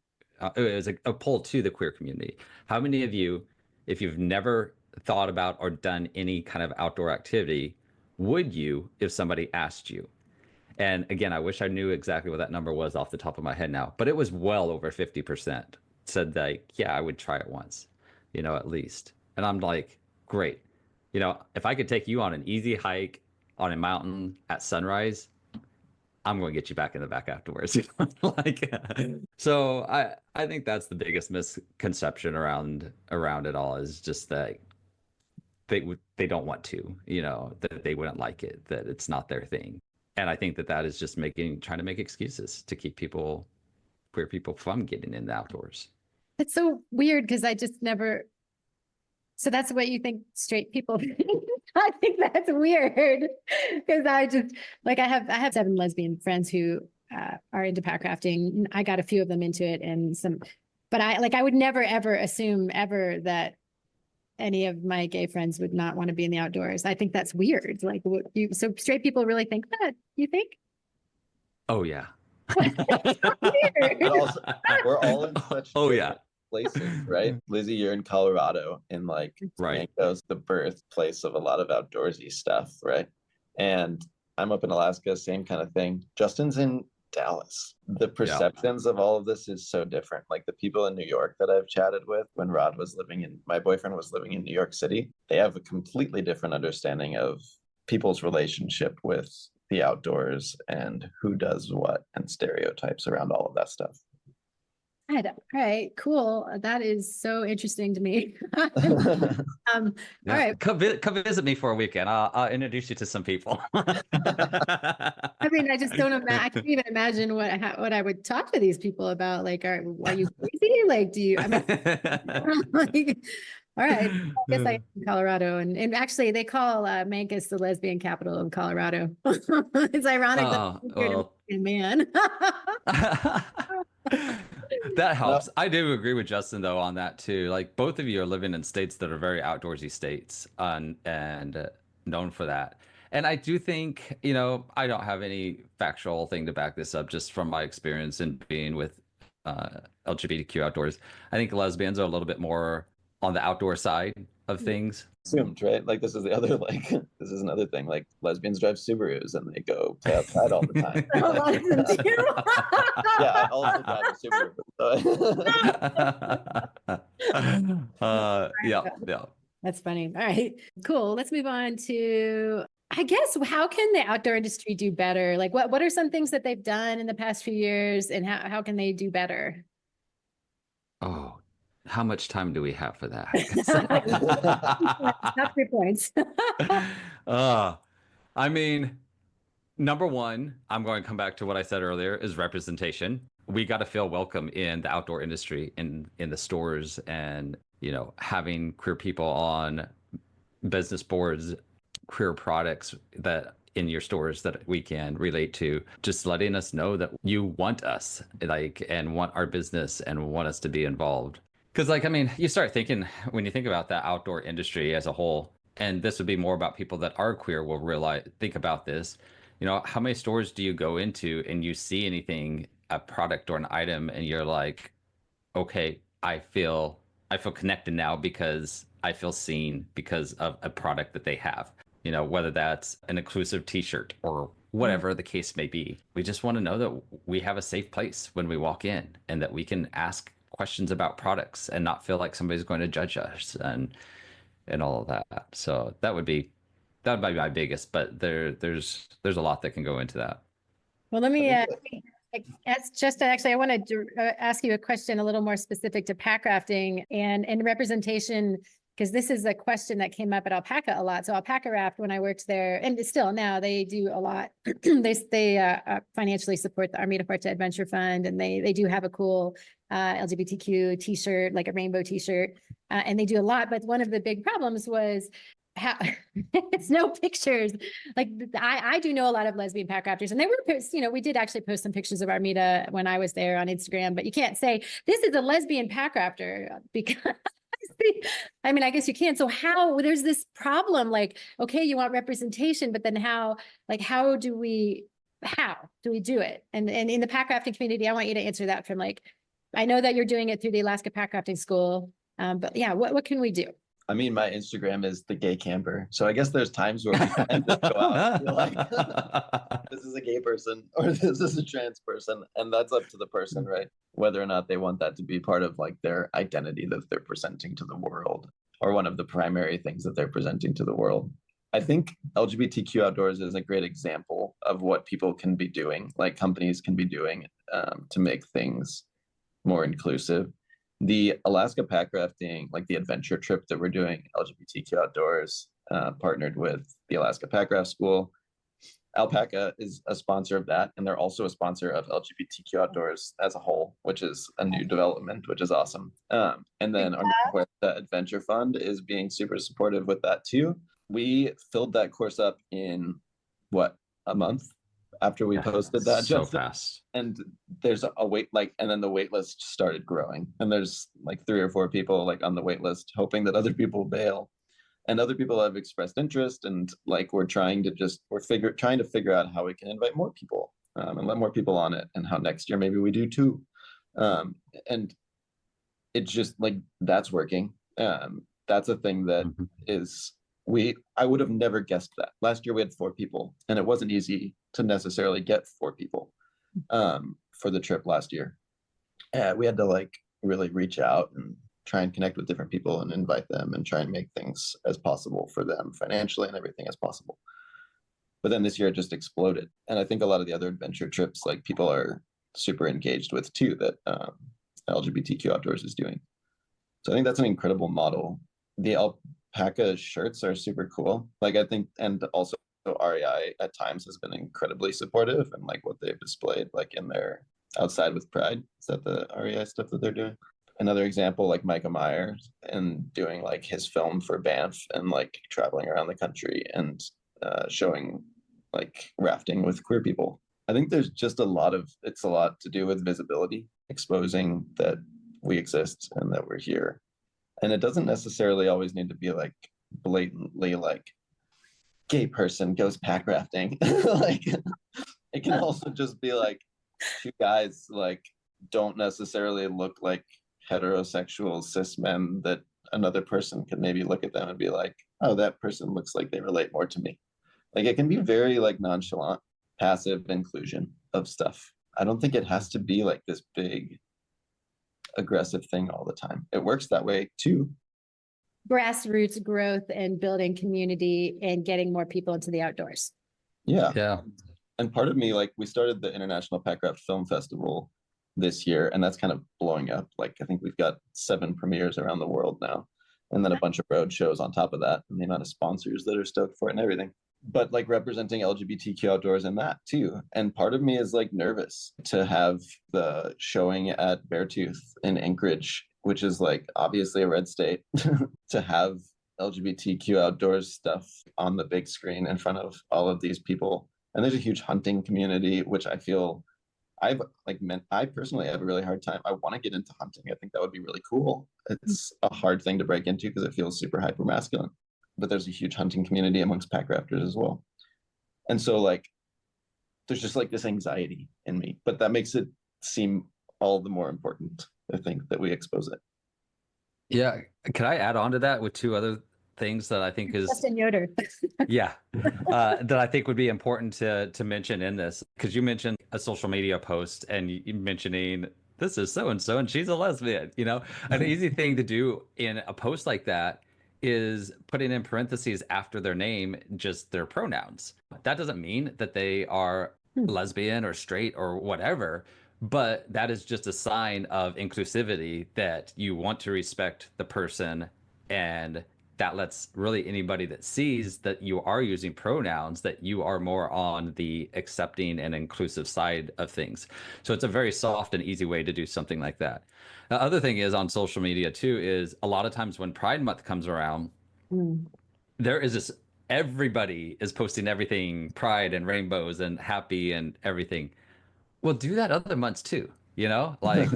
It was a poll to the queer community. How many of you, if you've never thought about or done any kind of outdoor activity, would you if somebody asked you? And again, I wish I knew exactly what that number was off the top of my head now, but it was well over 50% said that, yeah, I would try it once, at least. And I'm like, great. If I could take you on an easy hike on a mountain at sunrise, I'm going to get you back in the back afterwards. So I think that's the biggest misconception around it all is just that they don't want to, that they wouldn't like it, that it's not their thing. And I think that is just trying to make excuses to keep queer people from getting in the outdoors. It's so weird because I just never. So that's what you think straight people think? I think that's weird because I just like I have 7 lesbian friends who are into packrafting. I got a few of them into it, but I would never ever assume ever that any of my gay friends would not want to be in the outdoors. I think that's weird. Like, so straight people really think that? You think? Oh yeah. Also, we're all in such yeah places, right? Lizzy, you're in Colorado, in like right. Mango's the birthplace of a lot of outdoorsy stuff, right? And I'm up in Alaska, same kind of thing. Justin's in Dallas. The perceptions of all of this is so different. Like the people in New York that I've chatted with when my boyfriend was living in New York City, they have a completely different understanding of people's relationship with the outdoors and who does what and stereotypes around all of that stuff. All right, cool. That is so interesting to me. All right. Come visit me for a weekend. I'll introduce you to some people. I mean, I just don't imagine. I can't even imagine what I would talk to these people about. Like, are you crazy? Like, do you? I mean, like, all right. I guess I'm in Colorado, and actually, they call Mancos the lesbian capital of Colorado. It's ironic that you're a man. That helps. I do agree with Justin though on that too. Like both of you are living in states that are very outdoorsy states and known for that. And I do think, I don't have any factual thing to back this up just from my experience in being with LGBTQ Outdoors. I think lesbians are a little bit more on the outdoor side of things. Assumed, right? Like this is another thing. Like lesbians drive Subarus and they go play outside all the time. A lot of them do. Yeah, I also drive a Subaru. Yeah. That's funny. All right, cool. Let's move on to, I guess, how can the outdoor industry do better? Like what are some things that they've done in the past few years and how can they do better? Oh, how much time do we have for that? Not 3 points. I mean, Number one, I'm going to come back to what I said earlier, is representation. We got to feel welcome in the outdoor industry, in the stores, and having queer people on business boards, queer products that in your stores that we can relate to, just letting us know that you want us, like, and want our business and want us to be involved. Because, like, I mean, you start thinking, when you think about the outdoor industry as a whole, and this would be more about people that are queer will think about this, how many stores do you go into and you see anything, a product or an item, and you're like, okay, I feel connected now because I feel seen because of a product that they have, whether that's an inclusive t-shirt or whatever the case may be. We just want to know that we have a safe place when we walk in, and that we can ask questions about products and not feel like somebody's going to judge us and all of that. So that would be my biggest, but there's a lot that can go into that. Well, let me ask Justin, actually, I want to ask you a question a little more specific to Packrafting and representation, because this is a question that came up at Alpaca a lot. So Packraft, when I worked there, and still now, they do a lot. they financially support the Armida Huerta Adventure Fund, and they do have a cool LGBTQ t-shirt, like a rainbow t-shirt, and they do a lot. But one of the big problems was how it's no pictures. Like I do know a lot of lesbian packrafters, and they were, we did actually post some pictures of Armida when I was there on Instagram, but you can't say this is a lesbian packrafter because I mean, I guess you can. So there's this problem, like, okay, you want representation, but then how do we do it? And in the packrafting community, I want you to answer that from, like, I know that you're doing it through the Alaska Packrafting School, but yeah, what can we do? I mean, my Instagram is the gay camper. So I guess there's times where we can just go out and be like, this is a gay person or this is a trans person. And that's up to the person, right? Whether or not they want that to be part of, like, their identity that they're presenting to the world, or one of the primary things that they're presenting to the world. I think LGBTQ Outdoors is a great example of what people can be doing, like companies can be doing, to make things more inclusive. The Alaska Packrafting, like the adventure trip that we're doing, LGBTQ Outdoors, partnered with the Alaska Packraft School. Alpaca is a sponsor of that, and they're also a sponsor of LGBTQ Outdoors as a whole, which is a new development, which is awesome. And then our Adventure Fund is being super supportive with that too. We filled that course up in a month after we posted that. So fast. And there's a wait, and then the wait list started growing, and there's like 3 or 4 people like on the wait list, hoping that other people bail, and other people have expressed interest, and like we're trying to figure out how we can invite more people, and let more people on it, and how next year maybe we do too. And it's just like that's working. That's a thing that is I would have never guessed that. Last year we had 4 people, and it wasn't easy to necessarily get 4 people for the trip last year. We had to like really reach out and try and connect with different people and invite them and try and make things as possible for them financially and everything as possible. But then this year it just exploded. And I think a lot of the other adventure trips, like, people are super engaged with too, that LGBTQ Outdoors is doing. So I think that's an incredible model. The Alpaca shirts are super cool. Like, I think, and also REI at times has been incredibly supportive, and like what they've displayed, like in their Outside with Pride. Is that the REI stuff that they're doing? Another example, like Micah Myers and doing like his film for Banff, and like traveling around the country and showing like rafting with queer people. I think there's just it's a lot to do with visibility, exposing that we exist and that we're here. And it doesn't necessarily always need to be like blatantly like gay person goes pack rafting. Like, it can also just be like 2 guys like don't necessarily look like heterosexual cis men, that another person can maybe look at them and be like, oh, that person looks like they relate more to me. Like, it can be very like nonchalant, passive inclusion of stuff. I don't think it has to be like this big aggressive thing all the time. It works that way too. Grassroots growth and building community and getting more people into the outdoors. Yeah. And part of me, like, we started the International Packraft Film Festival this year, and that's kind of blowing up. Like, I think we've got 7 premieres around the world now, and then a bunch of road shows on top of that, and the amount of sponsors that are stoked for it and everything. but like representing LGBTQ outdoors in that too. And part of me is like nervous to have the showing at Beartooth in Anchorage, which is like obviously a red state, to have LGBTQ outdoors stuff on the big screen in front of all of these people. And there's a huge hunting community, which I feel I personally have a really hard time. I want to get into hunting. I think that would be really cool. It's a hard thing to break into because it feels super hyper masculine. But there's a huge hunting community amongst packrafters as well. And so like there's just like this anxiety in me, but that makes it seem all the more important, I think, that we expose it. Yeah. Can I add on to that with two other things that I think is Justin Yoder. yeah, that I think would be important to mention in this, because you mentioned a social media post and you mentioning this is so and so and she's a lesbian. You know, an easy thing to do in a post like that is putting in parentheses after their name just their pronouns. That doesn't mean that they are lesbian or straight or whatever, but that is just a sign of inclusivity, that you want to respect the person, and that lets really anybody that sees that you are using pronouns, that you are more on the accepting and inclusive side of things. So it's a very soft and easy way to do something like that. The other thing is on social media too, is a lot of times when Pride Month comes around, there is this, everybody is posting everything pride and rainbows and happy and everything. Well, do that other months too, you know, like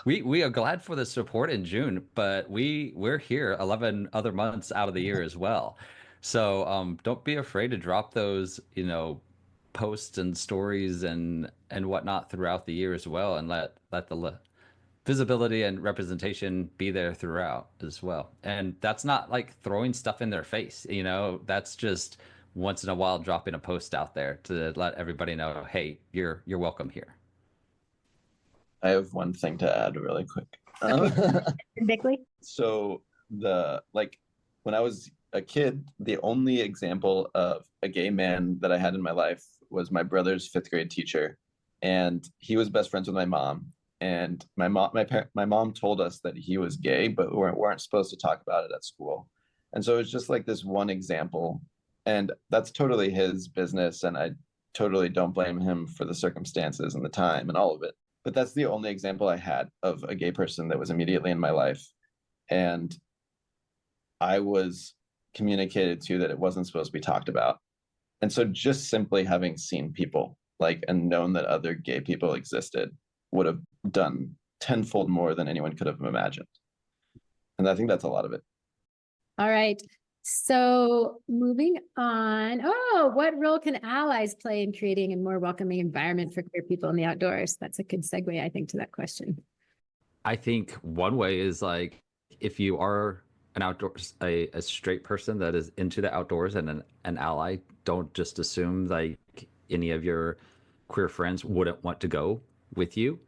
we are glad for the support in June, but we're here 11 other months out of the year as well. So don't be afraid to drop those, you know, posts and stories and whatnot throughout the year as well, and let the visibility and representation be there throughout as well. And that's not like throwing stuff in their face, you know, that's just once in a while dropping a post out there to let everybody know, hey, you're welcome here. I have one thing to add really quick. Bickley? So when I was a kid, the only example of a gay man that I had in my life was my brother's 5th grade teacher, and he was best friends with my mom. And my mom told us that he was gay, but we weren't supposed to talk about it at school. And so it's just like this one example, and that's totally his business, and I totally don't blame him for the circumstances and the time and all of it. But that's the only example I had of a gay person that was immediately in my life. And I was communicated to that it wasn't supposed to be talked about. And so just simply having seen people and known that other gay people existed would have done tenfold more than anyone could have imagined. And I think that's a lot of it. All right. So moving on. Oh, what role can allies play in creating a more welcoming environment for queer people in the outdoors? That's a good segue, I think, to that question. I think one way is like, if you are an outdoors, a straight person that is into the outdoors and an ally, don't just assume like any of your queer friends wouldn't want to go with you,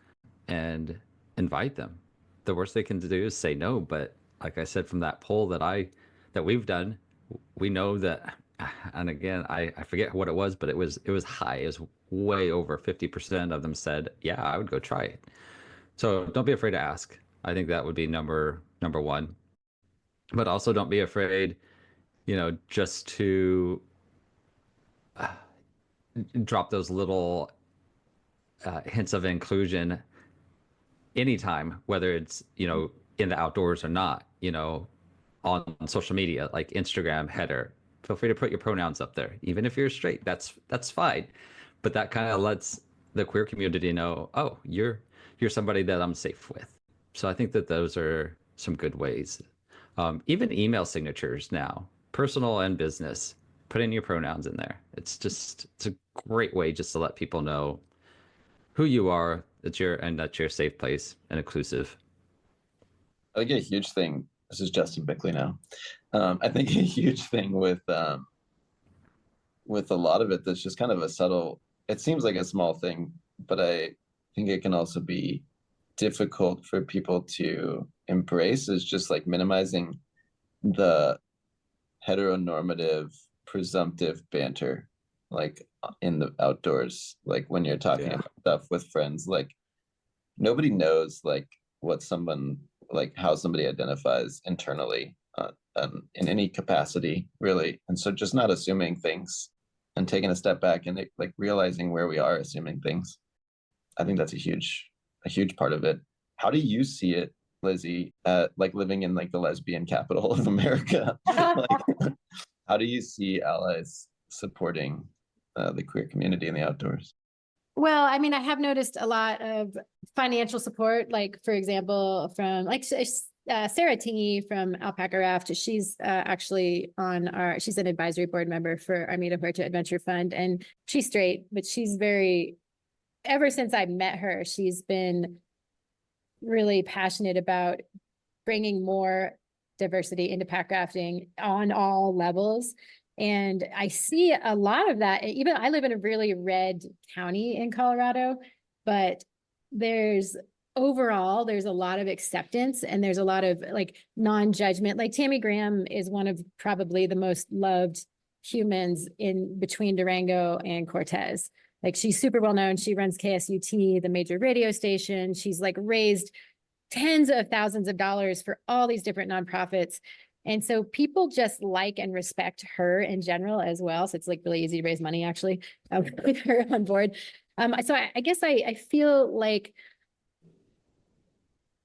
and invite them. The worst they can do is say no. But like I said, from that poll that we've done, we know that, and again, I forget what it was, but it was high. It was way over 50% of them said, yeah, I would go try it. So don't be afraid to ask. I think that would be number one. But also don't be afraid, you know, just to drop those little hints of inclusion anytime, whether it's, you know, in the outdoors or not, you know, on social media, like Instagram header, feel free to put your pronouns up there. Even if you're straight, that's fine. But that kind of lets the queer community know, oh, you're somebody that I'm safe with. So I think that those are some good ways. Even email signatures now, personal and business, put in your pronouns in there. It's a great way just to let people know who you are, that you're a safe place and inclusive. I think a huge thing, this is Justin Bickley now. I think a huge thing with a lot of it that's just kind of a subtle, it seems like a small thing, but I think it can also be difficult for people to embrace, is just like minimizing the heteronormative presumptive banter like in the outdoors, like when you're talking about stuff with friends, like nobody knows like what someone, like how somebody identifies internally in any capacity really. And so just not assuming things and taking a step back and like realizing where we are assuming things. I think that's a huge part of it. How do you see it, Lizzy, like living in like the lesbian capital of America? Like, how do you see allies supporting the queer community in the outdoors? Well, I mean, I have noticed a lot of financial support, like, for example, from like Sarah Tingy from Packraft. She's actually she's an advisory board member for Armida Huerta Adventure Fund, and she's straight, but she's ever since I met her, she's been really passionate about bringing more diversity into packrafting on all levels. And I see a lot of that. Even I live in a really red county in Colorado, but there's a lot of acceptance, and there's a lot of like non-judgment. Like Tami Graham is one of probably the most loved humans in between Durango and Cortez. Like, she's super well known. She runs KSUT, the major radio station. She's like raised tens of thousands of dollars for all these different nonprofits. And so people just like and respect her in general as well. So it's like really easy to raise money actually with her on board. So I guess I feel like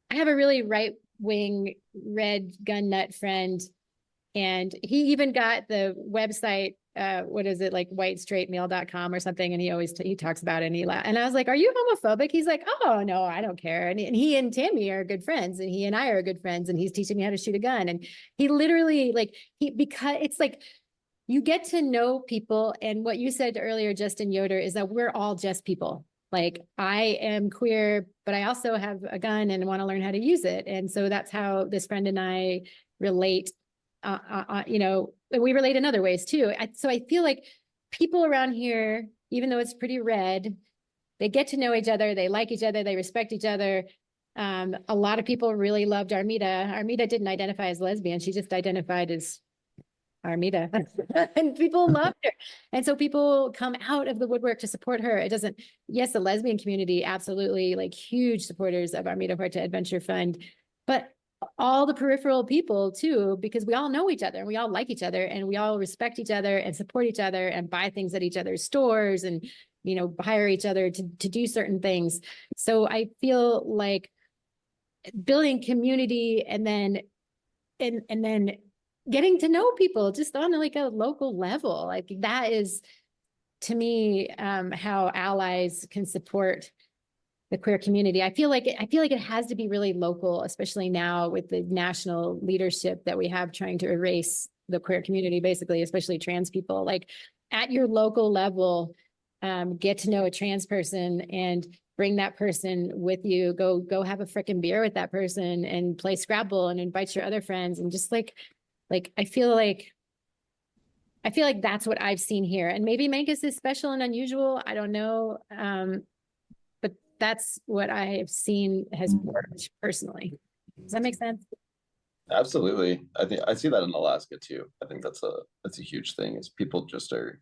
I have a really right-wing red gun nut friend, and he even got the website, what is it, like whitestraightmale.com or something, and he talks about it, and and I was like, are you homophobic? He's like, oh no, I don't care. And he and Tami are good friends, and he and I are good friends, and he's teaching me how to shoot a gun. And he literally, like, because it's like you get to know people. And what you said earlier, Justin Yoder, is that we're all just people. Like, I am queer, but I also have a gun and want to learn how to use it. And so that's how this friend and I relate. You know, we relate in other ways too. So I feel like people around here, even though it's pretty red, they get to know each other, they like each other, they respect each other. A lot of people really loved Armida. Armida didn't identify as lesbian. She just identified as Armida. And people loved her. And so people come out of the woodwork to support her. It doesn't, yes, the lesbian community, absolutely, like huge supporters of Armida Huerta Adventure Fund, but all the peripheral people too, because we all know each other and we all like each other and we all respect each other and support each other and buy things at each other's stores and, you know, hire each other to do certain things. So I feel like building community and then getting to know people just on like a local level, like that is, to me, how allies can support the queer community. I feel like it has to be really local, especially now with the national leadership that we have trying to erase the queer community, basically, especially trans people. Like, at your local level, get to know a trans person and bring that person with you. Go have a frickin' beer with that person and play Scrabble and invite your other friends, and just like I feel like that's what I've seen here. And maybe Memphis is special and unusual. I don't know. But that's what I have seen has worked personally. Does that make sense? Absolutely. I think I see that in Alaska too. I think that's a huge thing, is people just are,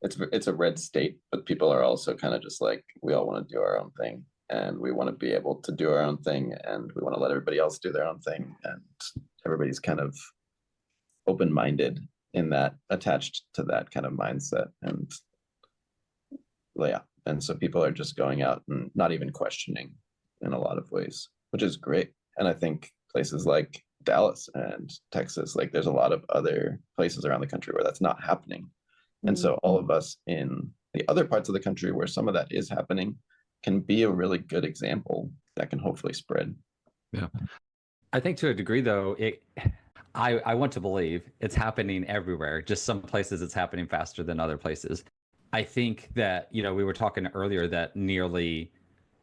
it's a red state, but people are also kind of just like, we all want to do our own thing, and we want to be able to do our own thing, and we want to let everybody else do their own thing, and everybody's kind of open-minded in that, attached to that kind of mindset. And yeah, and so people are just going out and not even questioning in a lot of ways, which is great. And I think places like Dallas and Texas, like there's a lot of other places around the country where that's not happening. And so all of us in the other parts of the country where some of that is happening can be a really good example that can hopefully spread. Yeah. I think to a degree though, I want to believe it's happening everywhere. Just some places it's happening faster than other places. I think that, you know, we were talking earlier that nearly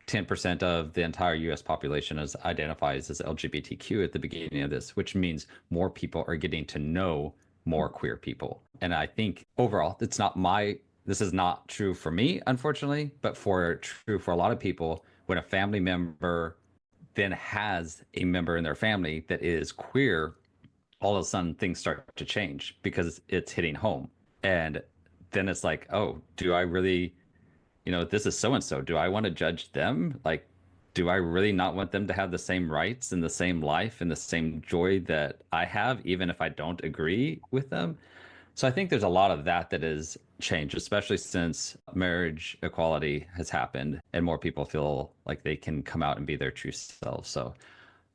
10% of the entire US population identifies as LGBTQ at the beginning of this, which means more people are getting to know more queer people. And I think overall, this is not true for me, unfortunately, but true for a lot of people, when a family member then has a member in their family that is queer, all of a sudden things start to change because it's hitting home. And then it's like, oh, do I really, you know, this is so-and-so, do I want to judge them? Like, do I really not want them to have the same rights and the same life and the same joy that I have, even if I don't agree with them? So I think there's a lot of that has changed, especially since marriage equality has happened and more people feel like they can come out and be their true selves. So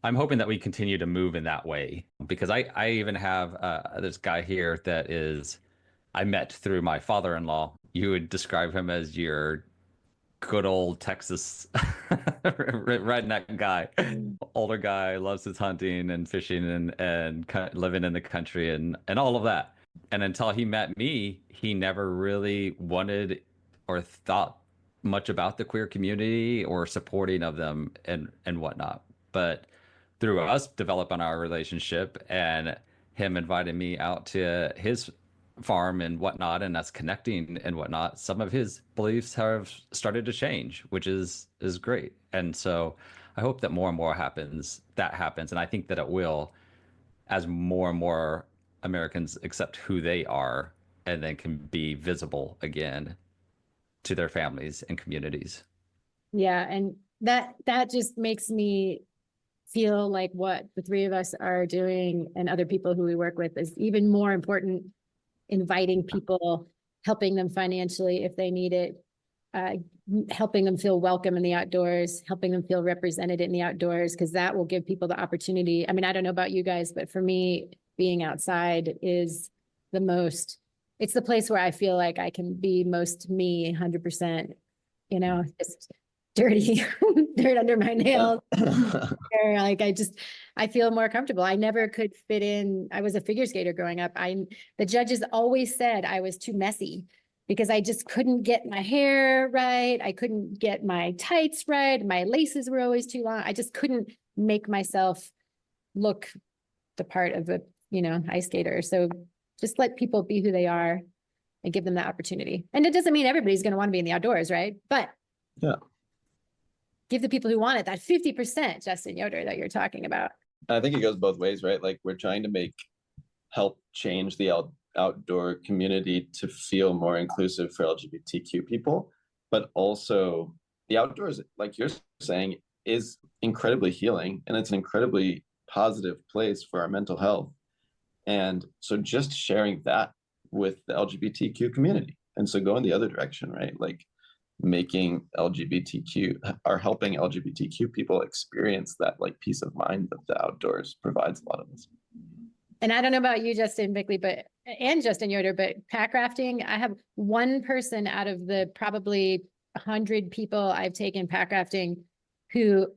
I'm hoping that we continue to move in that way because I even have this guy here that I met through my father-in-law. You would describe him as your good old Texas redneck guy, older guy, loves his hunting and fishing and living in the country and all of that. And until he met me, he never really wanted or thought much about the queer community or supporting of them and whatnot. But through us developing our relationship and him inviting me out to his farm and whatnot, and us connecting and whatnot, some of his beliefs have started to change, which is great. And so I hope that more and more happens, and I think that it will, as more and more Americans accept who they are and then can be visible again to their families and communities. Yeah, and that just makes me feel like what the three of us are doing and other people who we work with is even more important. Inviting people, helping them financially if they need it, helping them feel welcome in the outdoors, helping them feel represented in the outdoors, because that will give people the opportunity. I mean, I don't know about you guys, but for me, being outside is it's the place where I feel like I can be most me 100%, just dirty, dirt under my nails. Like I feel more comfortable. I never could fit in. I was a figure skater growing up. The judges always said I was too messy because I just couldn't get my hair right. I couldn't get my tights right. My laces were always too long. I just couldn't make myself look the part of a, ice skater. So just let people be who they are and give them that opportunity. And it doesn't mean everybody's going to want to be in the outdoors, right? But yeah, give the people who want it that 50%, Justin Yoder, that you're talking about. I think it goes both ways, right? Like we're trying to help change the outdoor community to feel more inclusive for LGBTQ people, but also the outdoors, like you're saying, is incredibly healing and it's an incredibly positive place for our mental health. And so just sharing that with the LGBTQ community. And so going the other direction, right? Like making helping LGBTQ people experience that like peace of mind that the outdoors provides a lot of us. And I don't know about you, Justin Bickley, and Justin Yoder, but packrafting, I have one person out of the probably 100 people I've taken packrafting who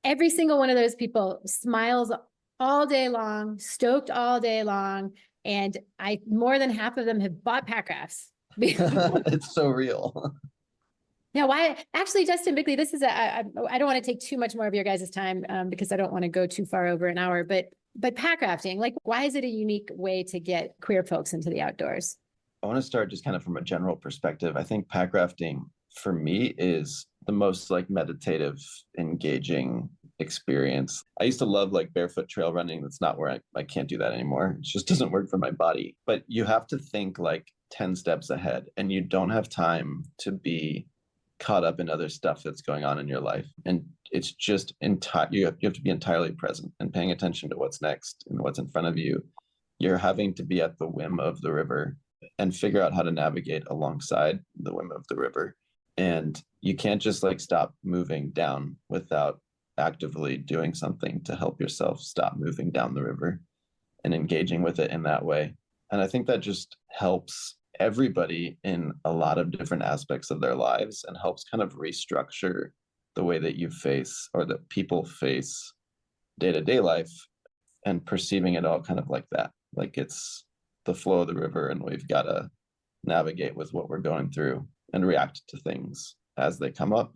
every single one of those people smiles all day long, stoked all day long. And more than half of them have bought packrafts. It's so real. Now, actually, Justin Bickley, this is I don't want to take too much more of your guys' time because I don't want to go too far over an hour, but packrafting, like, why is it a unique way to get queer folks into the outdoors? I want to start just kind of from a general perspective. I think packrafting for me is the most like meditative, engaging experience. I used to love like barefoot trail running. That's not where I can't do that anymore. It just doesn't work for my body. But you have to think like 10 steps ahead and you don't have time to be caught up in other stuff that's going on in your life. And it's just you have to be entirely present and paying attention to what's next and what's in front of you. You're having to be at the whim of the river and figure out how to navigate alongside the whim of the river. And you can't just like stop moving down without actively doing something to help yourself stop moving down the river and engaging with it in that way. And I think that just helps everybody in a lot of different aspects of their lives and helps kind of restructure the way that you face or that people face day-to-day life and perceiving it all kind of like that. Like it's the flow of the river and we've got to navigate with what we're going through and react to things as they come up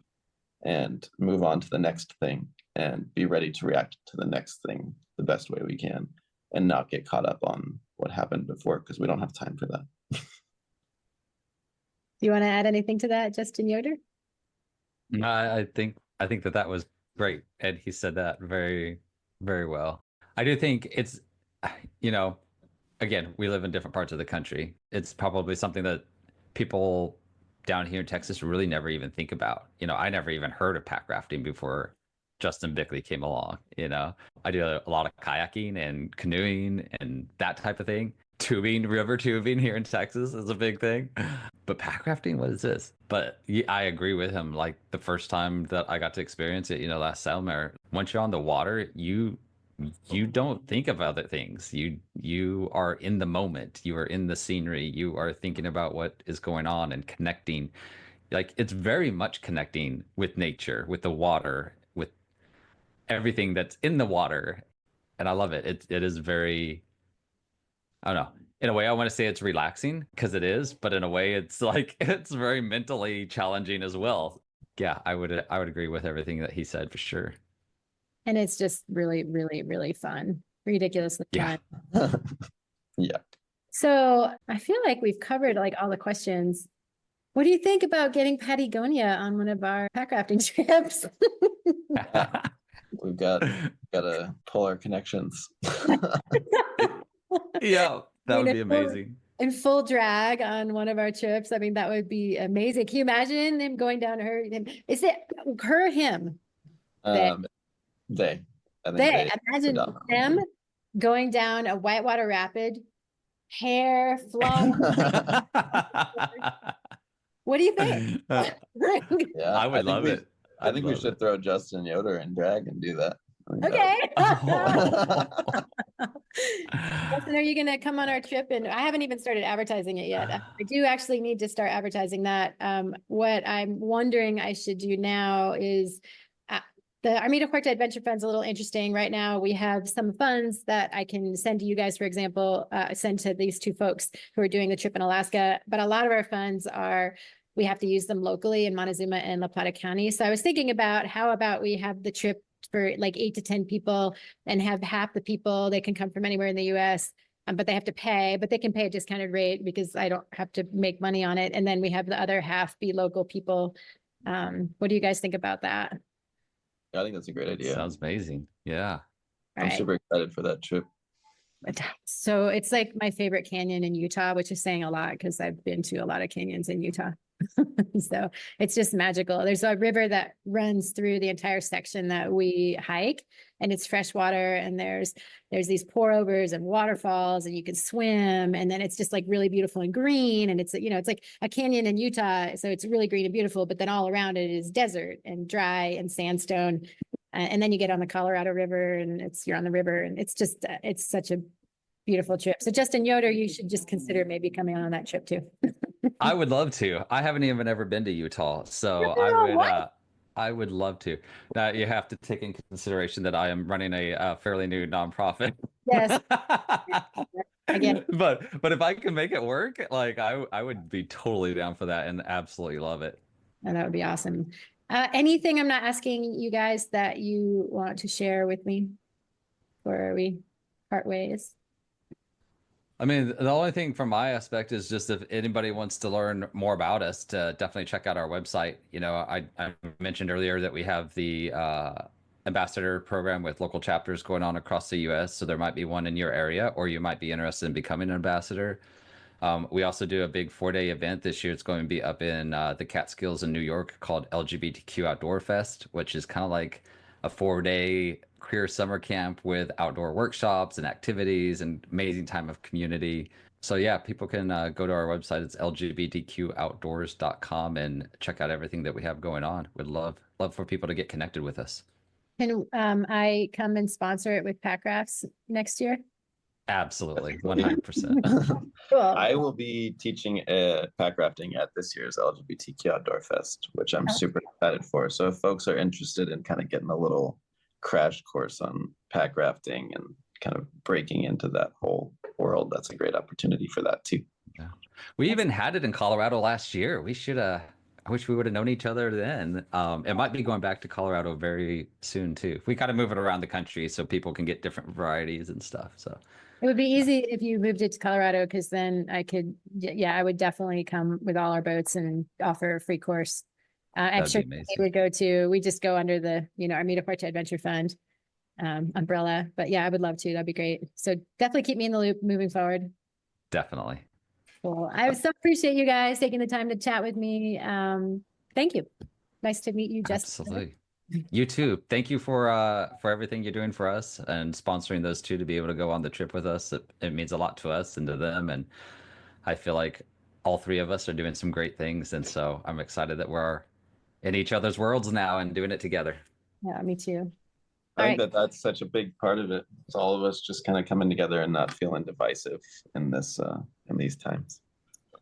and move on to the next thing and be ready to react to the next thing the best way we can and not get caught up on what happened before because we don't have time for that. Do you want to add anything to that, Justin Yoder? I think that was great. And he said that very, very well. I do think it's, again, we live in different parts of the country. It's probably something that people down here in Texas really never even think about. I never even heard of packrafting before Justin Bickley came along. I do a lot of kayaking and canoeing and that type of thing. tubing, river tubing here in Texas is a big thing. But packrafting, what is this? But I agree with him. Like the first time that I got to experience it, last summer, once you're on the water, you don't think of other things. You are in the moment. You are in the scenery. You are thinking about what is going on and connecting. Like it's very much connecting with nature, with the water, with everything that's in the water. And I love it. It is very, I don't know. In a way, I want to say it's relaxing because it is, but in a way, it's like it's very mentally challenging as well. Yeah, I would agree with everything that he said for sure. And it's just really, really, really fun. Ridiculously Yeah. fun. Yeah. So I feel like we've covered like all the questions. What do you think about getting Patagonia on one of our packrafting trips? We've got to pull our connections. Yeah, that would be amazing. In full drag on one of our trips. I mean, that would be amazing. Can you imagine him going down her? Is it her or him? They. I think they imagine them going down a whitewater rapid, hair flowing. What do you think? Yeah, I would love it. I think we should throw Justin Yoder in drag and do that. Okay. Justin, are you going to come on our trip? And I haven't even started advertising it yet. I do actually need to start advertising that. What I'm wondering I should do now is the Armida Huerta Adventure Fund's a little interesting right now. We have some funds that I can send to you guys, for example, send to these two folks who are doing the trip in Alaska. But a lot of our funds we have to use them locally in Montezuma and La Plata County. So I was thinking about how about we have the trip for like 8 to 10 people and have half the people, they can come from anywhere in the US, but they have to pay, but they can pay a discounted rate because I don't have to make money on it. And then we have the other half be local people. What do you guys think about that? I think that's a great idea. Sounds amazing. Yeah. I'm super excited for that trip. So it's like my favorite canyon in Utah, which is saying a lot because I've been to a lot of canyons in Utah. So it's just magical. There's a river that runs through the entire section that we hike, and it's freshwater, and there's these pour overs and waterfalls, and you can swim, and then it's just like really beautiful and green, and it's it's like a canyon in Utah, so it's really green and beautiful, but then all around it is desert and dry and sandstone, and then you get on the Colorado River, and you're on the river, and it's just it's such a beautiful trip. So Justin Yoder, you should just consider maybe coming on that trip too. I would love to. I haven't even ever been to Utah, so I would love to. Now you have to take in consideration that I am running a fairly new nonprofit. Yes. Again. But if I can make it work, like I would be totally down for that and absolutely love it. And that would be awesome. Anything I'm not asking you guys that you want to share with me before we part ways? I mean, the only thing from my aspect is just if anybody wants to learn more about us, to definitely check out our website. I mentioned earlier that we have the ambassador program with local chapters going on across the U.S. So there might be one in your area, or you might be interested in becoming an ambassador. We also do a big 4-day event this year. It's going to be up in the Catskills in New York called LGBTQ Outdoor Fest, which is kind of like a 4-day queer summer camp with outdoor workshops and activities and amazing time of community. So yeah, people can go to our website. It's lgbtqoutdoors.com and check out everything that we have going on. We'd love for people to get connected with us. Can I come and sponsor it with Packrafts next year? Absolutely, 100%. Cool. I will be teaching packrafting at this year's LGBTQ Outdoor Fest, which I'm super excited for. So if folks are interested in kind of getting a little crash course on packrafting and kind of breaking into that whole world, that's a great opportunity for that too. Yeah. We even had it in Colorado last year. We should I wish we would have known each other then. It might be going back to Colorado very soon too. We kind of move it around the country so people can get different varieties and stuff. So it would be easy if you moved it to Colorado, because then I would definitely come with all our boats and offer a free course. I'm sure we just go under the, Armida Huerta Adventure Fund umbrella. But yeah, I would love to. That'd be great. So definitely keep me in the loop moving forward. Definitely. Well, I so appreciate you guys taking the time to chat with me. Thank you. Nice to meet you, Justin. Absolutely. You too. Thank you for everything you're doing for us and sponsoring those two to be able to go on the trip with us. It means a lot to us and to them. And I feel like all three of us are doing some great things. And so I'm excited that we're in each other's worlds now and doing it together. Yeah, me too. I All think right. that's such a big part of it. It's all of us just kind of coming together and not feeling divisive in these times.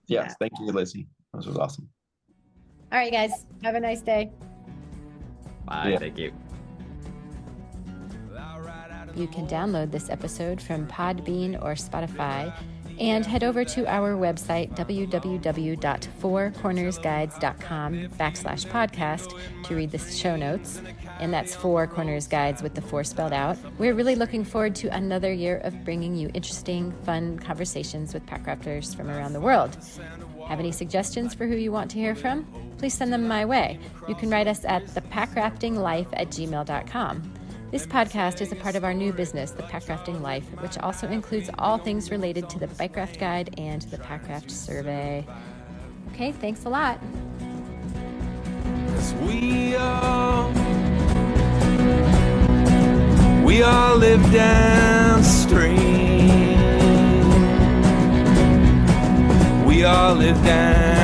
Yes, Yeah. thank you, Lizzy. This was awesome. All right, guys. Have a nice day. Bye. Yeah. Thank you. You can download this episode from Podbean or Spotify and head over to our website, www.fourcornersguides.com/podcast to read the show notes. And that's Four Corners Guides with the 4 spelled out. We're really looking forward to another year of bringing you interesting, fun conversations with packrafters from around the world. Have any suggestions for who you want to hear from? Please send them my way. You can write us at thepackraftinglife@gmail.com. This podcast is a part of our new business, The Packrafting Life, which also includes all things related to the Bikecraft Guide and the Packraft Survey. Okay, thanks a lot. 'Cause we all live downstream. We all live down